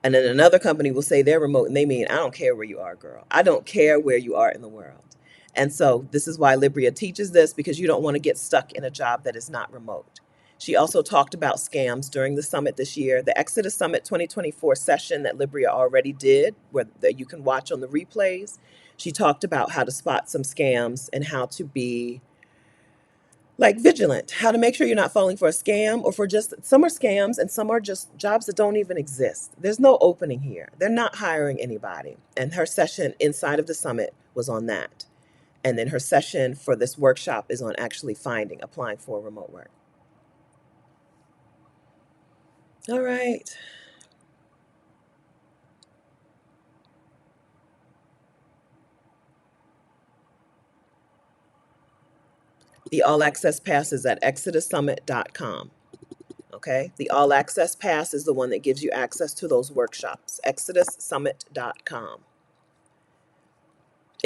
And then another company will say they're remote and they mean, I don't care where you are, girl. I don't care where you are in the world. And so this is why Libria teaches this, because you don't want to get stuck in a job that is not remote. She also talked about scams during the summit this year. The Exodus Summit 2024 session that Libria already did, where that you can watch on the replays. She talked about how to spot some scams and how to be like vigilant, how to make sure you're not falling for a scam, or for just, some are scams and some are just jobs that don't even exist. There's no opening here. They're not hiring anybody. And her session inside of the summit was on that. And then her session for this workshop is on actually applying for remote work. All right. The all access pass is at exodussummit.com. Okay. The all access pass is the one that gives you access to those workshops. Exodussummit.com.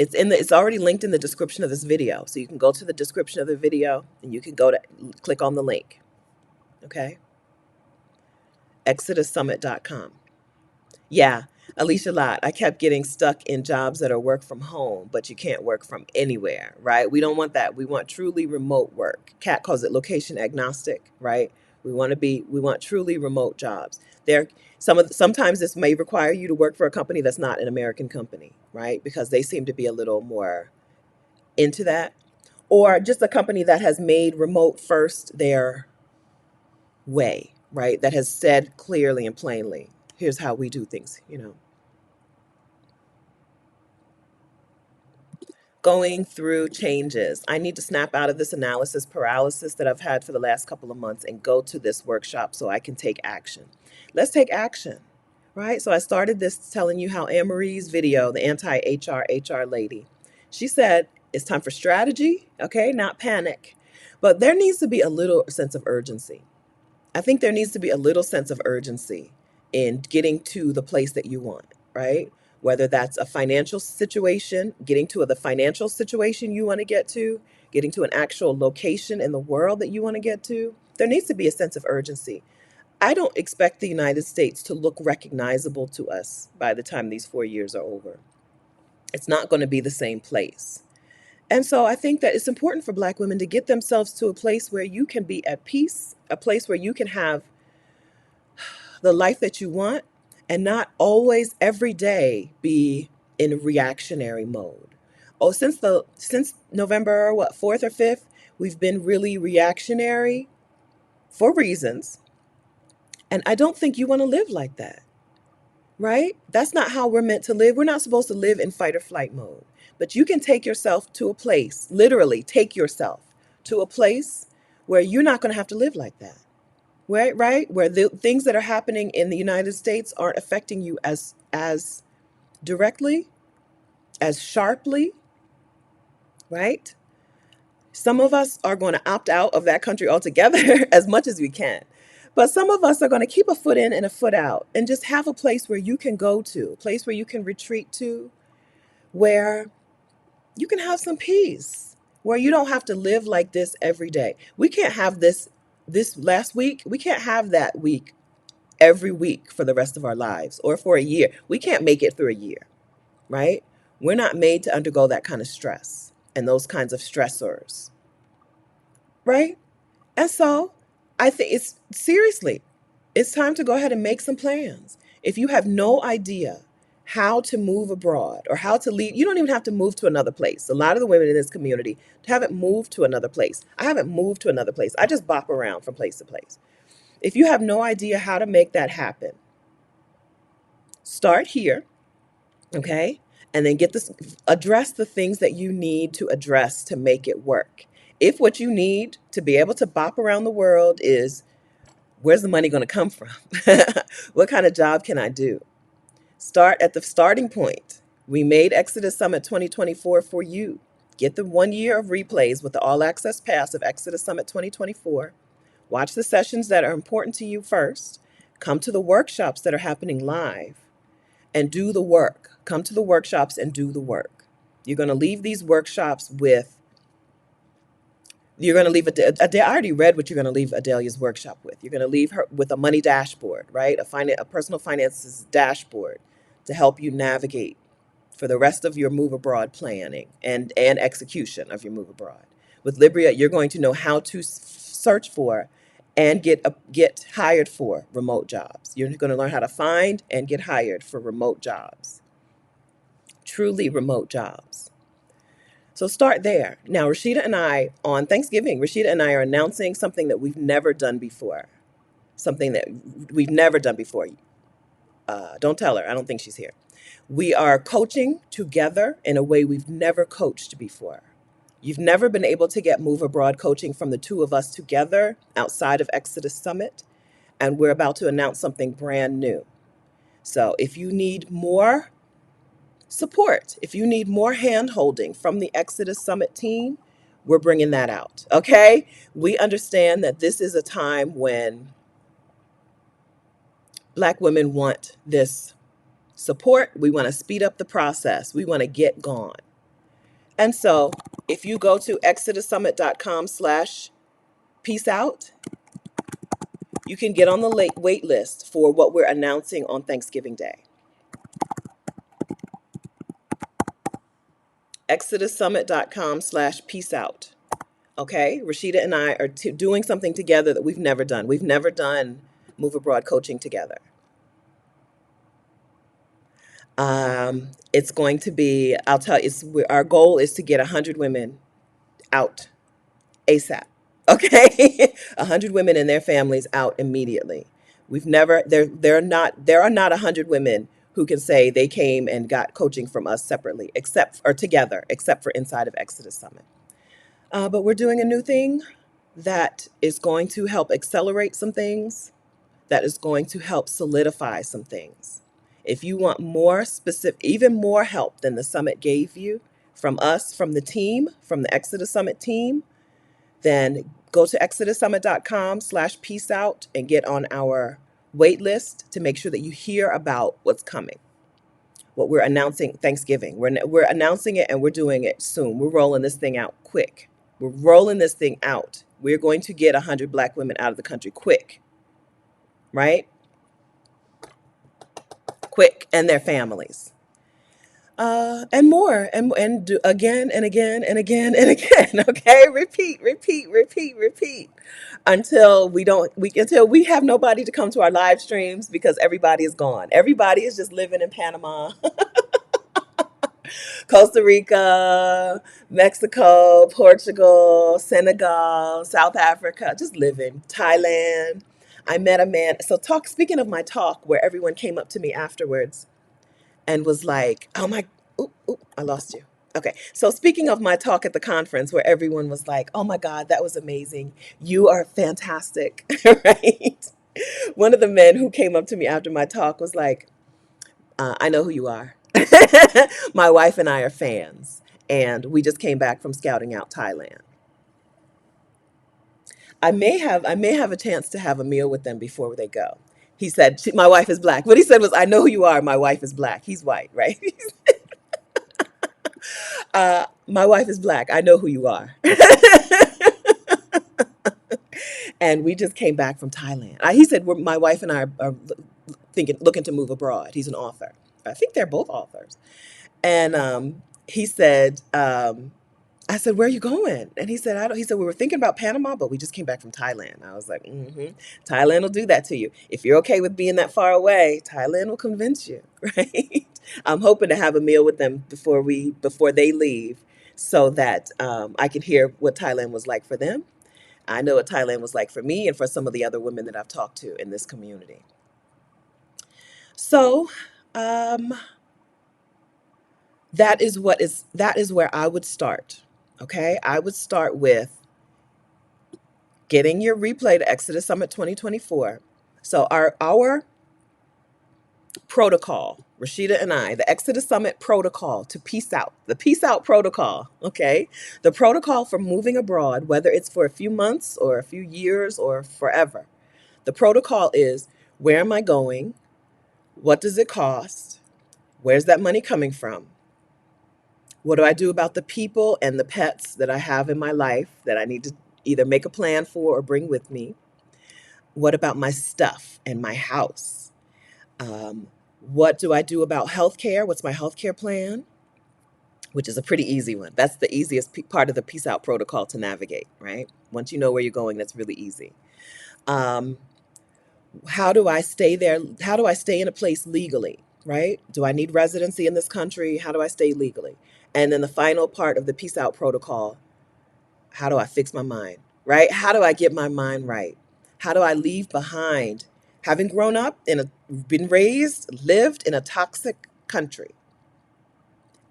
It's already linked in the description of this video. So you can go to the description of the video and you can click on the link. Okay. Exodussummit.com. Yeah, Alicia Lott, I kept getting stuck in jobs that are work from home, but you can't work from anywhere, right? We don't want that. We want truly remote work. Kat calls it location agnostic, right? We want truly remote jobs. Sometimes this may require you to work for a company that's not an American company, right? Because they seem to be a little more into that. Or just a company that has made remote first their way, right? That has said clearly and plainly, here's how we do things. Going through changes. I need to snap out of this analysis paralysis that I've had for the last couple of months and go to this workshop so I can take action. Let's take action, right? So I started this telling you how Anne Marie's video, the anti-HR lady, she said it's time for strategy, okay, not panic. But there needs to be a little sense of urgency. I think there needs to be a little sense of urgency in getting to the place that you want, right? Whether that's a financial situation, getting to the financial situation you want to get to, getting to an actual location in the world that you want to get to, there needs to be a sense of urgency. I don't expect the United States to look recognizable to us by the time these 4 years are over. It's not going to be the same place. And so I think that it's important for Black women to get themselves to a place where you can be at peace, a place where you can have the life that you want and not always every day be in reactionary mode. Oh, since November, what, 4th or 5th, we've been really reactionary for reasons. And I don't think you want to live like that, right? That's not how we're meant to live. We're not supposed to live in fight or flight mode. But you can take yourself to a place, literally take yourself to a place where you're not going to have to live like that. Right? Where the things that are happening in the United States aren't affecting you as directly, as sharply, right? Some of us are going to opt out of that country altogether as much as we can. But some of us are going to keep a foot in and a foot out and just have a place where you can go to, a place where you can retreat to, where you can have some peace, where you don't have to live like this every day. We can't have this last week. We can't have that week every week for the rest of our lives or for a year. We can't make it through a year, right? We're not made to undergo that kind of stress and those kinds of stressors, right? And so I think it's seriously, it's time to go ahead and make some plans. If you have no idea how to move abroad or how to leave, you don't even have to move to another place. A lot of the women in this community haven't moved to another place. I haven't moved to another place. I just bop around from place to place. If you have no idea how to make that happen, start here, okay? And then address the things that you need to address to make it work. If what you need to be able to bop around the world is where's the money going to come from? What kind of job can I do? Start at the starting point. We made Exodus Summit 2024 for you. Get the 1 year of replays with the all access pass of Exodus Summit 2024. Watch the sessions that are important to you first. Come to the workshops that are happening live and do the work. Come to the workshops and do the work. You're going to leave these workshops with, you're going to leave I already read what you're going to leave Adelia's workshop with. You're going to leave her with a money dashboard, right? A personal finances dashboard to help you navigate for the rest of your move abroad planning and execution of your move abroad. With Libria, you're going to know how to search for and get hired for remote jobs. You're going to learn how to find and get hired for remote jobs, truly remote jobs. So start there. Now, Rashida and I, on Thanksgiving, Rashida and I are announcing something that we've never done before. Something that we've never done before. Don't tell her. I don't think she's here. We are coaching together in a way we've never coached before. You've never been able to get Move Abroad coaching from the two of us together outside of Exodus Summit. And we're about to announce something brand new. So if you need more support, if you need more hand holding from the Exodus Summit team, we're bringing that out. Okay? We understand that this is a time when Black women want this support. We want to speed up the process. We want to get gone. And so if you go to exodussummit.com/peace out, you can get on the wait list for what we're announcing on Thanksgiving Day. exodussummit.com/peace out. Okay, Rashida and I are doing something together that we've never done. We've never done Move Abroad coaching together. It's going to be, I'll tell you, our goal is to get 100 women out ASAP. Okay, 100 women and their families out immediately. We've never, there are not 100 women who can say they came and got coaching from us separately, except for inside of Exodus Summit. But we're doing a new thing that is going to help accelerate some things, that is going to help solidify some things. If you want more specific, even more help than the summit gave you from us, from the team, from the Exodus Summit team, then go to exodussummit.com/peace out and get on our wait list to make sure that you hear about what's coming. What we're announcing Thanksgiving. We're announcing it and we're doing it soon. We're rolling this thing out quick. We're rolling this thing out. We're going to get 100 Black women out of the country quick, right? Quick, and their families. And more, and do again and again and again and again. Okay, repeat, until we have nobody to come to our live streams because everybody is gone. Everybody is just living in Panama, Costa Rica, Mexico, Portugal, Senegal, South Africa, just living. Thailand. I met a man. Speaking of my talk, where everyone came up to me afterwards and was like, oh my, I lost you. Okay. So speaking of my talk at the conference where everyone was like, oh my God, that was amazing. You are fantastic, right? One of the men who came up to me after my talk was like, I know who you are. My wife and I are fans, and we just came back from scouting out Thailand. I may have a chance to have a meal with them before they go. He said, my wife is Black. What he said was, I know who you are. My wife is Black. He's white, right? My wife is Black. I know who you are. And we just came back from Thailand. He said, my wife and I are looking to move abroad. He's an author. I think they're both authors. And he said, I said, "Where are you going?" And he said, "I don't." He said, "We were thinking about Panama, but we just came back from Thailand." I was like, Thailand will do that to you. If you're okay with being that far away, Thailand will convince you, right? I'm hoping to have a meal with them before they leave, so that I can hear what Thailand was like for them. I know what Thailand was like for me and for some of the other women that I've talked to in this community. So, um, that is where I would start. Okay, I would start with getting your replay to Exodus Summit 2024. So our protocol, Rashida and I, the Exodus Summit protocol to peace out, the peace out protocol, okay? The protocol for moving abroad, whether it's for a few months or a few years or forever. The protocol is, where am I going? What does it cost? Where's that money coming from? What do I do about the people and the pets that I have in my life that I need to either make a plan for or bring with me? What about my stuff and my house? What do I do about healthcare? What's my healthcare plan? Which is a pretty easy one. That's the easiest part of the peace out protocol to navigate, right? Once you know where you're going, that's really easy. Um, how do I stay there? How do I stay in a place legally, right? Do I need residency in this country? How do I stay legally? And then the final part of the peace out protocol, how do I fix my mind, right? How do I get my mind right? How do I leave behind having grown up been raised, lived in a toxic country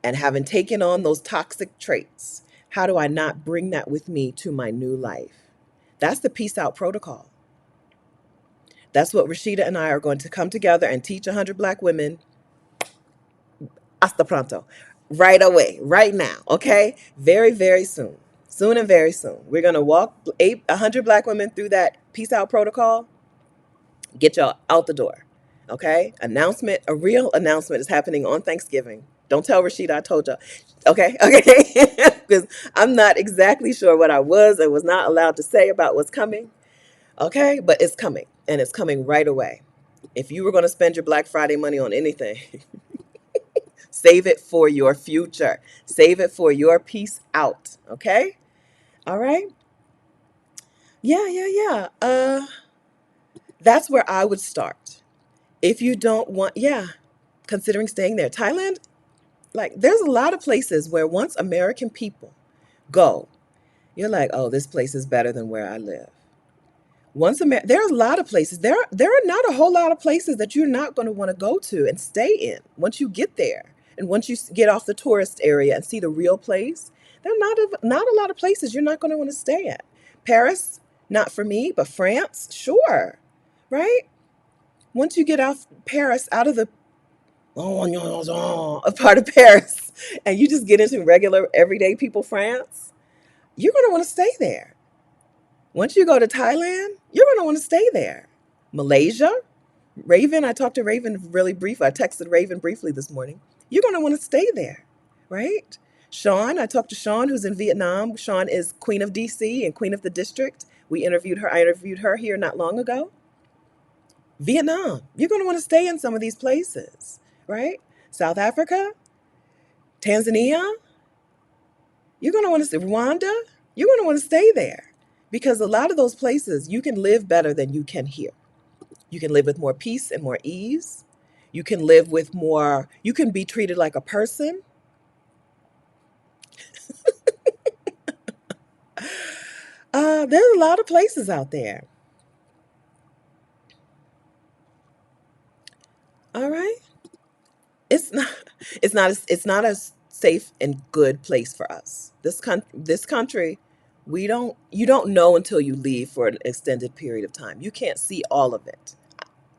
and having taken on those toxic traits? How do I not bring that with me to my new life? That's the peace out protocol. That's what Rashida and I are going to come together and teach 100 Black women hasta pronto, right away, right now, okay? Very, very soon. Soon and very soon. We're going to walk 100 Black women through that peace out protocol, get y'all out the door, okay? Announcement, a real announcement is happening on Thanksgiving. Don't tell Rashida I told y'all. Okay, okay? Because I'm not exactly sure what I was and was not allowed to say about what's coming, okay? But it's coming, and it's coming right away. If you were going to spend your Black Friday money on anything, save it for your future. Save it for your peace out. Okay? All right? Yeah, yeah, yeah. That's where I would start. If you don't want, yeah, considering staying there. Thailand, like, there's a lot of places where once American people go, you're like, oh, this place is better than where I live. There's a lot of places. There are not a whole lot of places that you're not going to want to go to and stay in once you get there. And once you get off the tourist area and see the real place, there are not a lot of places you're not going to want to stay at. Paris, not for me, but France, sure. Right? Once you get off Paris, out of the a part of Paris, and you just get into regular everyday people France, you're going to want to stay there. Once you go to Thailand, you're going to want to stay there. Malaysia, Raven, I talked to Raven really briefly. I texted Raven briefly this morning. You're going to want to stay there, right? Sean, I talked to Sean, who's in Vietnam. Sean is Queen of DC and Queen of the District. I interviewed her here not long ago. Vietnam, you're going to want to stay in some of these places, right? South Africa, Tanzania, you're going to want to stay. Rwanda, you're going to want to stay there because a lot of those places you can live better than you can here. You can live with more peace and more ease. You can live with more, you can be treated like a person. There's a lot of places out there. All right. It's not, it's not a safe and good place for us. This country, you don't know until you leave for an extended period of time. You can't see all of it.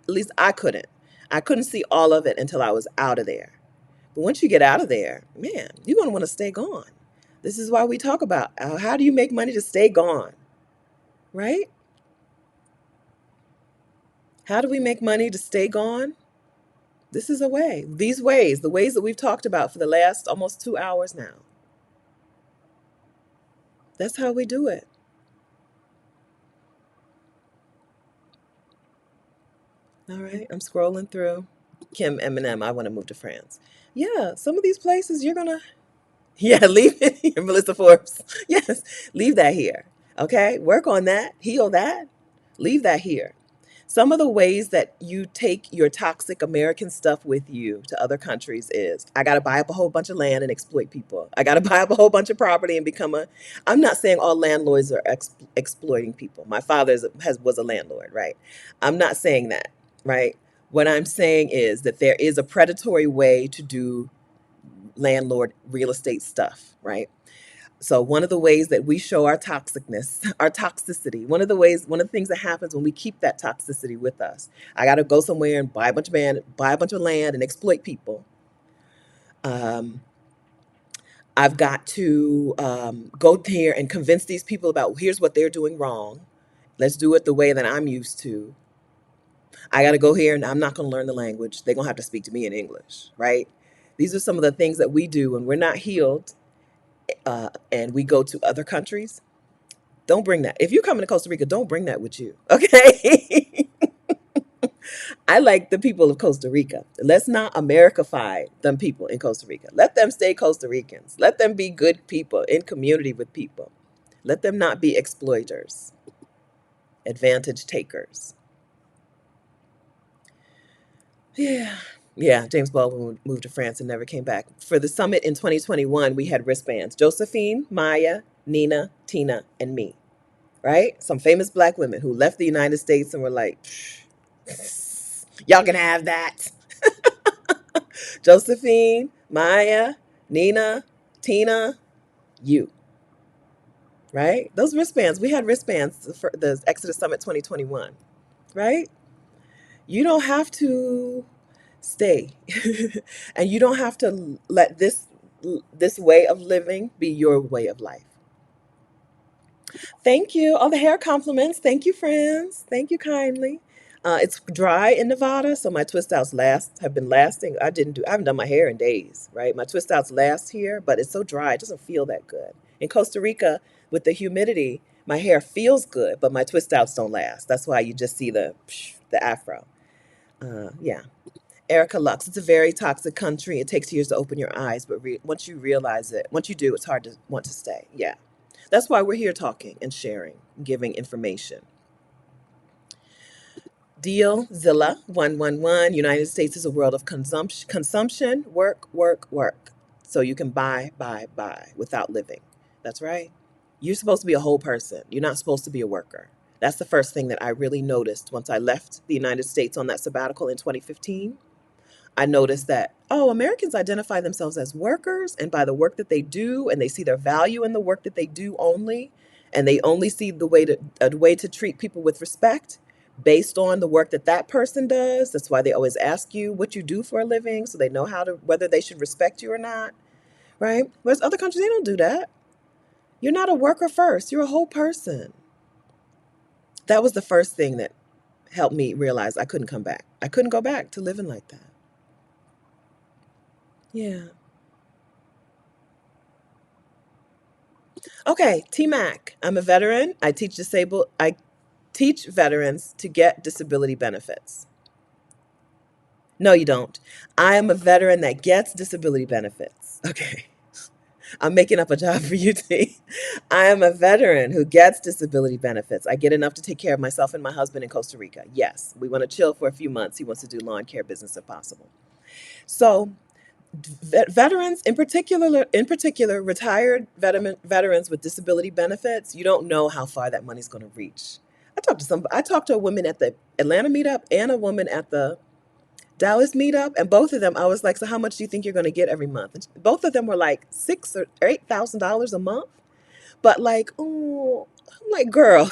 At least I couldn't. I couldn't see all of it until I was out of there. But once you get out of there, man, you're going to want to stay gone. This is why we talk about how do you make money to stay gone, right? How do we make money to stay gone? This is a way. These ways, the ways that we've talked about for the last almost 2 hours now. That's how we do it. All right, I'm scrolling through. Kim Eminem, I want to move to France. Yeah, some of these places you're gonna, yeah, leave it here, Melissa Forbes. Yes, leave that here. Okay, work on that, heal that, leave that here. Some of the ways that you take your toxic American stuff with you to other countries is I got to buy up a whole bunch of land and exploit people. I got to buy up a whole bunch of property and become a. I'm not saying all landlords are exploiting people. My father was a landlord, right? I'm not saying that, right? What I'm saying is that there is a predatory way to do landlord real estate stuff, right? So one of the ways that we show our toxicness, our toxicity, one of the things that happens when we keep that toxicity with us, I got to go somewhere and buy a bunch of land and exploit people. Um, I've got to go there and convince these people about here's what they're doing wrong. Let's do it the way that I'm used to. I got to go here and I'm not going to learn the language. They're going to have to speak to me in English, right? These are some of the things that we do when we're not healed and we go to other countries. Don't bring that. If you're coming to Costa Rica, don't bring that with you. Okay. I like the people of Costa Rica. Let's not Americify them people in Costa Rica. Let them stay Costa Ricans. Let them be good people in community with people. Let them not be exploiters, advantage takers. Yeah. Yeah, James Baldwin moved to France and never came back. For the summit in 2021, we had wristbands. Josephine, Maya, Nina, Tina, and me, right? Some famous black women who left the United States and were like, y'all can have that. Josephine, Maya, Nina, Tina, you, right? Those wristbands, we had wristbands for the Exodus Summit 2021, right? You don't have to stay. And you don't have to let this way of living be your way of life. Thank you. All the hair compliments. Thank you, friends. Thank you kindly. It's dry in Nevada, so my twist outs have been lasting. I haven't done my hair in days, right? My twist outs last here, but it's so dry, it doesn't feel that good. In Costa Rica, with the humidity, my hair feels good, but my twist outs don't last. That's why you just see the afro. Yeah. Erica Lux, it's a very toxic country. It takes years to open your eyes, but once you realize it, once you do, it's hard to want to stay. Yeah. That's why we're here talking and sharing, giving information. Deal Zilla 111. United States is a world of consumption, work, work, work. So you can buy without living. That's right. You're supposed to be a whole person. You're not supposed to be a worker. That's the first thing that I really noticed once I left the United States on that sabbatical in 2015. I noticed that, oh, Americans identify themselves as workers and by the work that they do, and they see their value in the work that they do only, and they only see a way to treat people with respect based on the work that that person does. That's why they always ask you what you do for a living, so they know whether they should respect you or not, right? Whereas other countries, they don't do that. You're not a worker first. You're a whole person. That was the first thing that helped me realize I couldn't come back. I couldn't go back to living like that. Yeah. Okay, T Mac. I'm a veteran. I teach veterans to get disability benefits. No, you don't. I am a veteran that gets disability benefits. Okay. I'm making up a job for you, T. I am a veteran who gets disability benefits. I get enough to take care of myself and my husband in Costa Rica. Yes, we want to chill for a few months. He wants to do lawn care business if possible. So veterans in particular veterans with disability benefits, you don't know how far that money's going to reach. I talked to a woman at the Atlanta meetup and a woman at the Dallas meetup, and both of them I was like, so how much do you think you're going to get every month? And both of them were like $6,000 or $8,000 a month. But like, oh, I'm like, girl,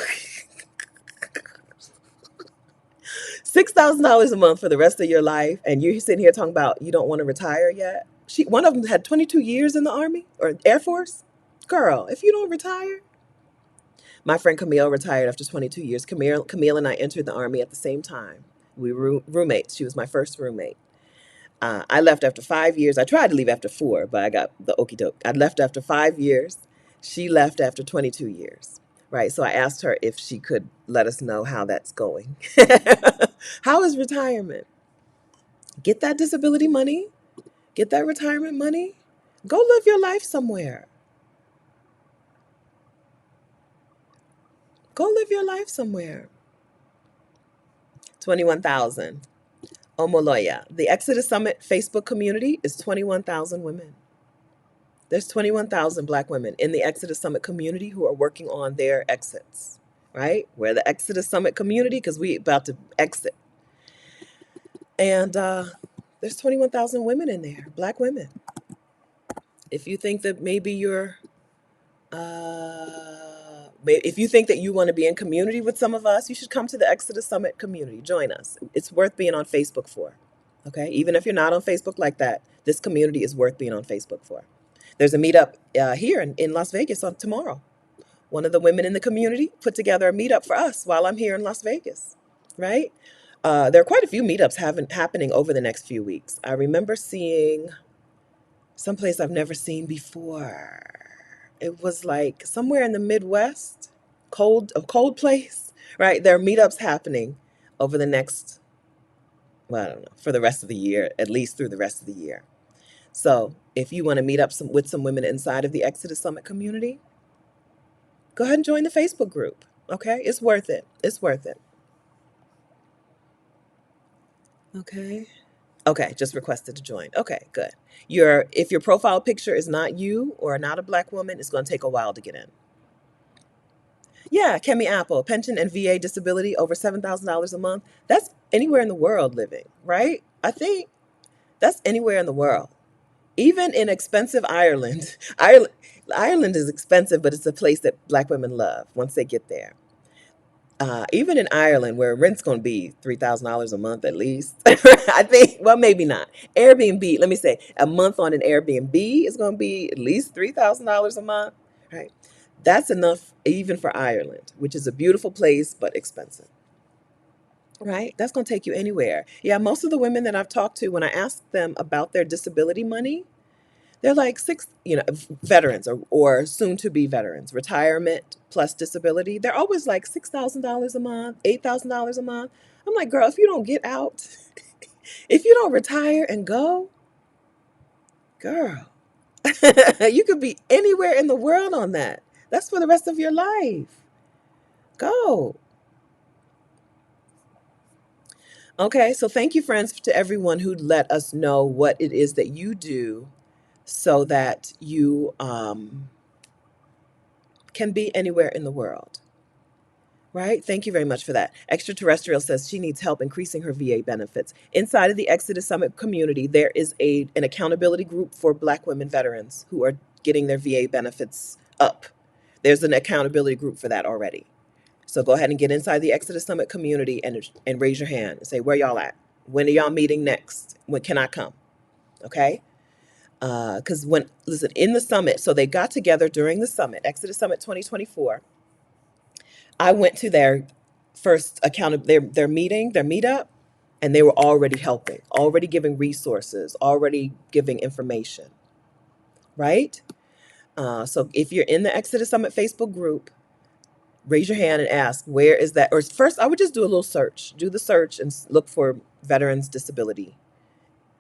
$6,000 a month for the rest of your life, and you're sitting here talking about you don't want to retire yet. One of them had 22 years in the Army or Air Force. Girl, if you don't retire, my friend Camille retired after 22 years. Camille and I entered the Army at the same time. We were roommates. She was my first roommate. I left after 5 years. I tried to leave after 4, but I got the okey doke. I left after 5 years. She left after 22 years. Right. So I asked her if she could let us know how that's going. How is retirement? Get that disability money. Get that retirement money. Go live your life somewhere. Go live your life somewhere. 21,000. Omoloya. The Exodus Summit Facebook community is 21,000 women. There's 21,000 Black women in the Exodus Summit community who are working on their exits, right? We're the Exodus Summit community because we about to exit. And there's 21,000 women in there, Black women. If you think that maybe if you think that you want to be in community with some of us, you should come to the Exodus Summit community. Join us. It's worth being on Facebook for. Okay? Even if you're not on Facebook like that, this community is worth being on Facebook for. There's a meetup here in Las Vegas on tomorrow. One of the women in the community put together a meetup for us while I'm here in Las Vegas, right? There are quite a few meetups happening over the next few weeks. I remember seeing someplace I've never seen before. It was like somewhere in the Midwest, a cold place, right? There are meetups happening over the next, well, I don't know, for the rest of the year, at least through the rest of the year. So if you want to meet up with some women inside of the Exodus Summit community, go ahead and join the Facebook group. Okay? It's worth it. It's worth it. Okay. Okay, just requested to join. Okay, good. If your profile picture is not you or not a Black woman, it's going to take a while to get in. Yeah, Kemi Apple, pension and VA disability over $7,000 a month. That's anywhere in the world living, right? I think that's anywhere in the world. Even in expensive Ireland. Ireland is expensive, but it's a place that Black women love once they get there. Even in Ireland, where rent's going to be $3,000 a month at least, I think, well, maybe not. Airbnb, let me say, a month on an Airbnb is going to be at least $3,000 a month, right? That's enough even for Ireland, which is a beautiful place, but expensive, right? That's going to take you anywhere. Yeah, most of the women that I've talked to, when I ask them about their disability money, they're like veterans or soon to be veterans, retirement plus disability. They're always like $6,000 a month, $8,000 a month. I'm like, girl, if you don't get out, if you don't retire and go, girl, you could be anywhere in the world on that. That's for the rest of your life. Go. Okay, so thank you, friends, to everyone who let us know what it is that you do so that you can be anywhere in the world. Right? Thank you very much for that. Extraterrestrial says she needs help increasing her VA benefits. Inside of the Exodus Summit community, there is an accountability group for Black women veterans who are getting their VA benefits up. There's an accountability group for that already. So go ahead and get inside the Exodus Summit community and raise your hand and say, where y'all at? When are y'all meeting next? When can I come? Okay? Because listen, in the summit, so they got together during the summit, Exodus Summit 2024. I went to their first their meeting, their meetup, and they were already helping, already giving resources, already giving information, right? So if you're in the Exodus Summit Facebook group, raise your hand and ask, where is that? Or first, I would just do a little search. Do the search and look for veterans disability.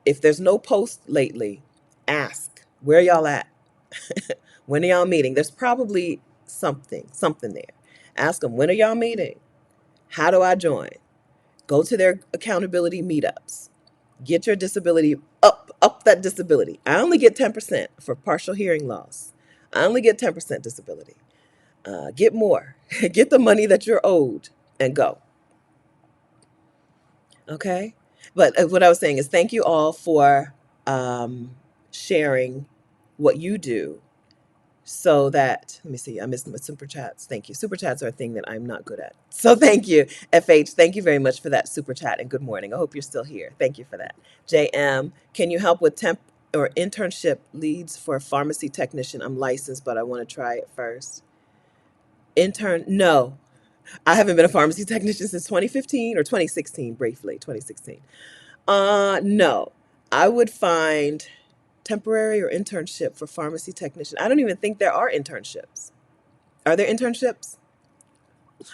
If there's no post lately, ask, where y'all at? When are y'all meeting? There's probably something there. Ask them, when are y'all meeting? How do I join? Go to their accountability meetups. Get your disability up that disability. I only get 10% for partial hearing loss. I only get 10% disability. Get more. Get the money that you're owed and go. Okay? But what I was saying is thank you all for sharing what you do so that, let me see, I missed my super chats. Thank you. Super chats are a thing that I'm not good at. So thank you, FH. Thank you very much for that super chat and good morning. I hope you're still here. Thank you for that. JM, can you help with temp or internship leads for a pharmacy technician? I'm licensed, but I want to try it first. No, I haven't been a pharmacy technician since 2015 or 2016, briefly, 2016. No, I would find temporary or internship for pharmacy technician. I don't even think there are internships. Are there internships?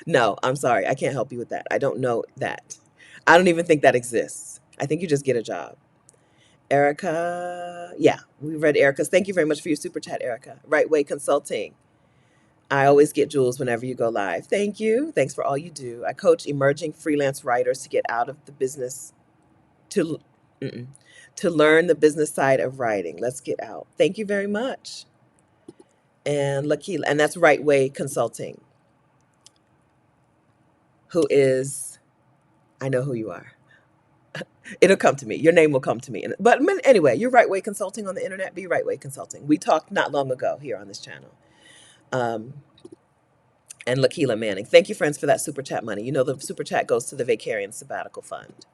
No, I'm sorry. I can't help you with that. I don't know that. I don't even think that exists. I think you just get a job. Erica. Yeah, we read Erica's. Thank you very much for your super chat, Erica. Right Way Consulting. I always get jewels whenever you go live. Thank you. Thanks for all you do. I coach emerging freelance writers to get out of the business to mm-mm, to learn the business side of writing. Let's get out. Thank you very much. And Lakila, and that's Right Way Consulting, who is, I know who you are. It'll come to me. Your name will come to me. But anyway, you're Right Way Consulting on the internet. Be Right Way Consulting. We talked not long ago here on this channel. Um, and Lakila Manning. Thank you, friends, for that super chat money. You know the super chat goes to the Vicarian Sabbatical Fund.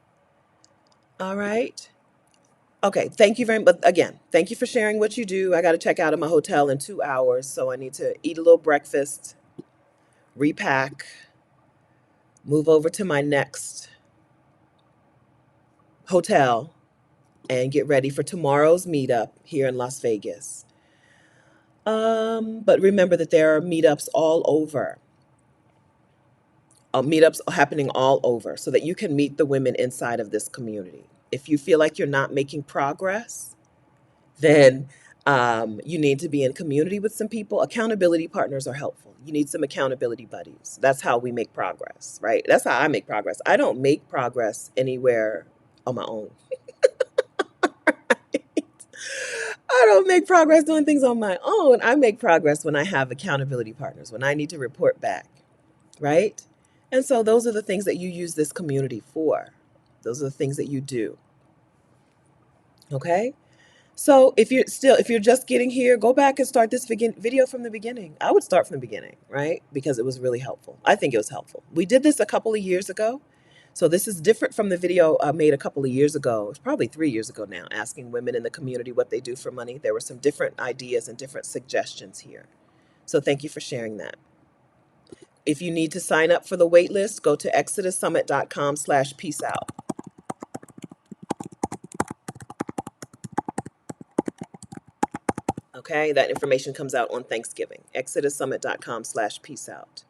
All right. Okay. Thank you very much. Again, thank you for sharing what you do. I got to check out of my hotel in 2 hours, so I need to eat a little breakfast, repack, move over to my next hotel, and get ready for tomorrow's meetup here in Las Vegas. But remember that there are meetups all over. Meetups happening all over so that you can meet the women inside of this community. If you feel like you're not making progress, then you need to be in community with some people. Accountability partners are helpful. You need some accountability buddies. That's how we make progress, right? That's how I make progress. I don't make progress anywhere on my own. I don't make progress doing things on my own. I make progress when I have accountability partners, when I need to report back, right? And so those are the things that you use this community for. Those are the things that you do. Okay? So if you're just getting here, go back and start this video from the beginning. I would start from the beginning, right? Because it was really helpful. I think it was helpful. We did this a couple of years ago. So this is different from the video I made a couple of years ago. It's probably 3 years ago now, asking women in the community what they do for money. There were some different ideas and different suggestions here. So thank you for sharing that. If you need to sign up for the wait list, go to exodussummit.com/peace out. Okay, that information comes out on Thanksgiving. exodussummit.com/peace out.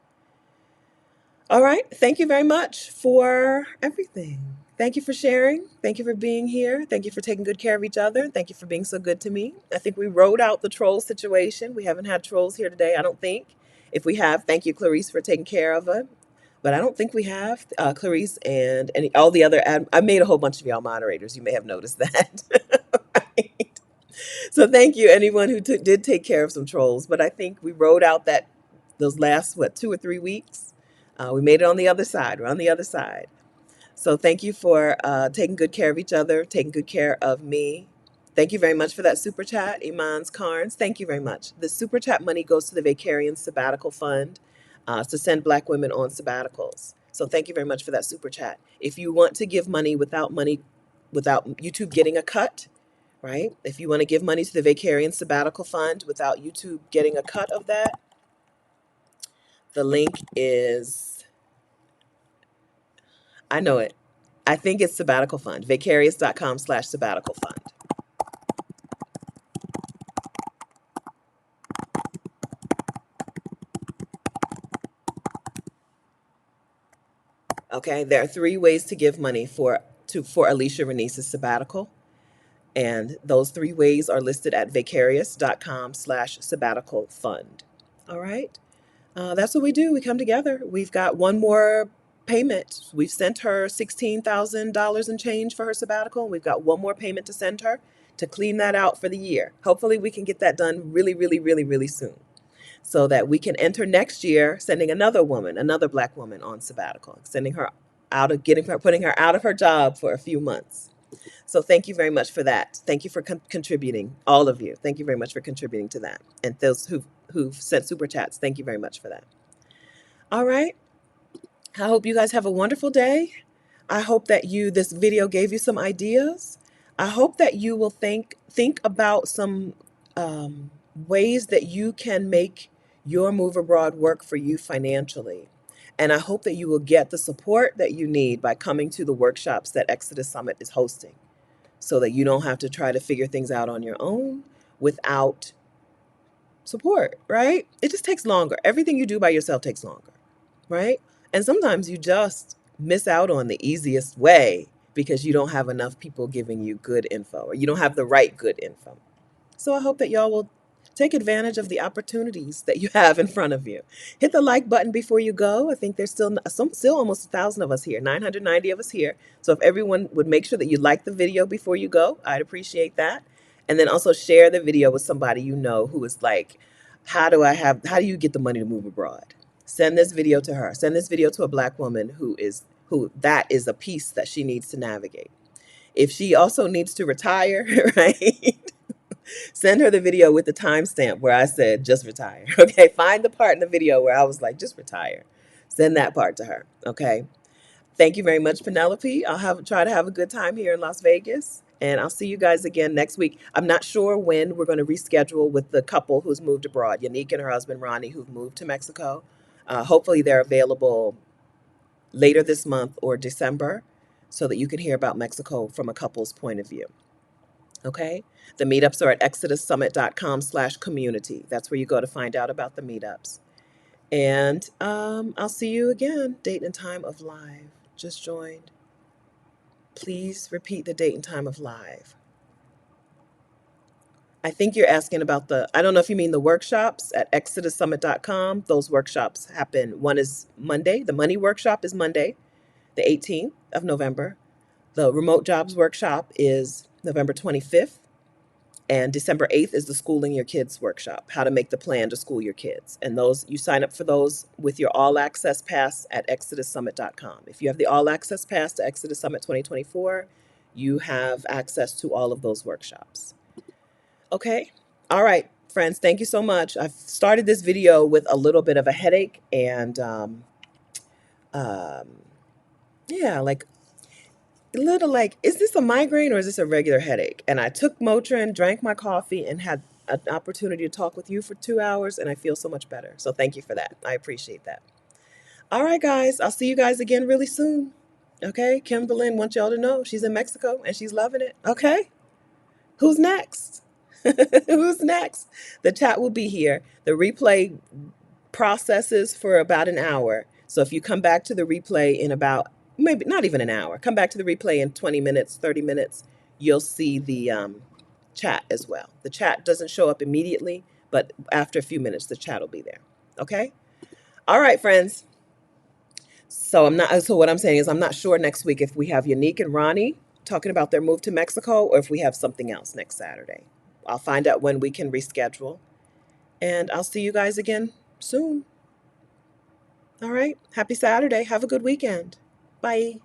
All right. Thank you very much for everything. Thank you for sharing. Thank you for being here. Thank you for taking good care of each other. Thank you for being so good to me. I think we rode out the troll situation. We haven't had trolls here today, I don't think. If we have, thank you, Clarice, for taking care of it. But I don't think we have. Clarice and all the other, I made a whole bunch of y'all moderators. You may have noticed that. Right? So thank you, anyone who did take care of some trolls. But I think we rode out those last, 2 or 3 weeks. We made it on the other side. We're on the other side. So thank you for taking good care of each other, taking good care of me. Thank you very much for that super chat, Iman's Carnes. Thank you very much. The super chat money goes to the Vicarian Sabbatical Fund to send Black women on sabbaticals. So thank you very much for that super chat. If you want to give money without YouTube getting a cut, right? If you want to give money to the Vicarian Sabbatical Fund without YouTube getting a cut of that, the link is, I know it. I think it's Sabbatical Fund, vicarious.com/sabbatical fund. Okay, there are 3 ways to give money for Alicia Renice's sabbatical. And those 3 ways are listed at vicarious.com/sabbatical fund. All right. That's what we do. We come together. We've got one more payment. We've sent her $16,000 and change for her sabbatical. We've got one more payment to send her to clean that out for the year. Hopefully we can get that done really, really, really, really soon so that we can enter next year sending another Black woman on sabbatical, sending her putting her out of her job for a few months. So thank you very much for that. Thank you for contributing, all of you. Thank you very much for contributing to that. And those who've sent super chats, thank you very much for that. All right. I hope you guys have a wonderful day. I hope that this video gave you some ideas. I hope that you will think about some ways that you can make your move abroad work for you financially. And I hope that you will get the support that you need by coming to the workshops that Exodus Summit is hosting, so that you don't have to try to figure things out on your own without support, right? It just takes longer. Everything you do by yourself takes longer, right? And sometimes you just miss out on the easiest way because you don't have enough people giving you good info, or you don't have the right good info. So I hope that y'all will take advantage of the opportunities that you have in front of you. Hit the like button before you go. I think there's still almost 1,000 of us here, 990 of us here. So if everyone would make sure that you like the video before you go, I'd appreciate that. And then also share the video with somebody you know who is like, how do you get the money to move abroad? Send this video to her. Send this video to a Black woman who that is a piece that she needs to navigate. If she also needs to retire, right? Send her the video with the timestamp where I said just retire. Okay. Find the part in the video where I was like, just retire. Send that part to her. Okay. Thank you very much, Penelope. Try to have a good time here in Las Vegas. And I'll see you guys again next week. I'm not sure when we're going to reschedule with the couple who's moved abroad, Yannick and her husband Ronnie, who've moved to Mexico. Hopefully they're available later this month or December so that you can hear about Mexico from a couple's point of view. Okay. The meetups are at exodussummit.com/community. That's where you go to find out about the meetups. And I'll see you again. Date and time of live. Just joined. Please repeat the date and time of live. I think you're asking about I don't know if you mean the workshops at exodussummit.com. Those workshops happen. One is Monday. The money workshop is Monday, the 18th of November. The remote jobs workshop is November 25th. And December 8th is the Schooling Your Kids workshop, how to make the plan to school your kids. And those, you sign up for those with your all access pass at exodussummit.com. If you have the all access pass to Exodus Summit 2024, you have access to all of those workshops. Okay. All right, friends. Thank you so much. I've started this video with a little bit of a headache and, yeah, like a little like, is this a migraine or is this a regular headache? And I took Motrin, drank my coffee, and had an opportunity to talk with you for 2 hours, and I feel so much better. So thank you for that. I appreciate that. All right, guys. I'll see you guys again really soon. Okay. Kim Berlin wants y'all to know she's in Mexico and she's loving it. Okay. Who's next? Who's next? The chat will be here. The replay processes for about an hour. So if you come back to the replay in about, maybe not even an hour, come back to the replay in 20 minutes, 30 minutes, you'll see the chat as well. The chat doesn't show up immediately, but after a few minutes, the chat will be there. Okay. All right, friends. So what I'm saying is I'm not sure next week if we have Yannick and Ronnie talking about their move to Mexico or if we have something else next Saturday. I'll find out when we can reschedule, and I'll see you guys again soon. All right. Happy Saturday. Have a good weekend. Bye.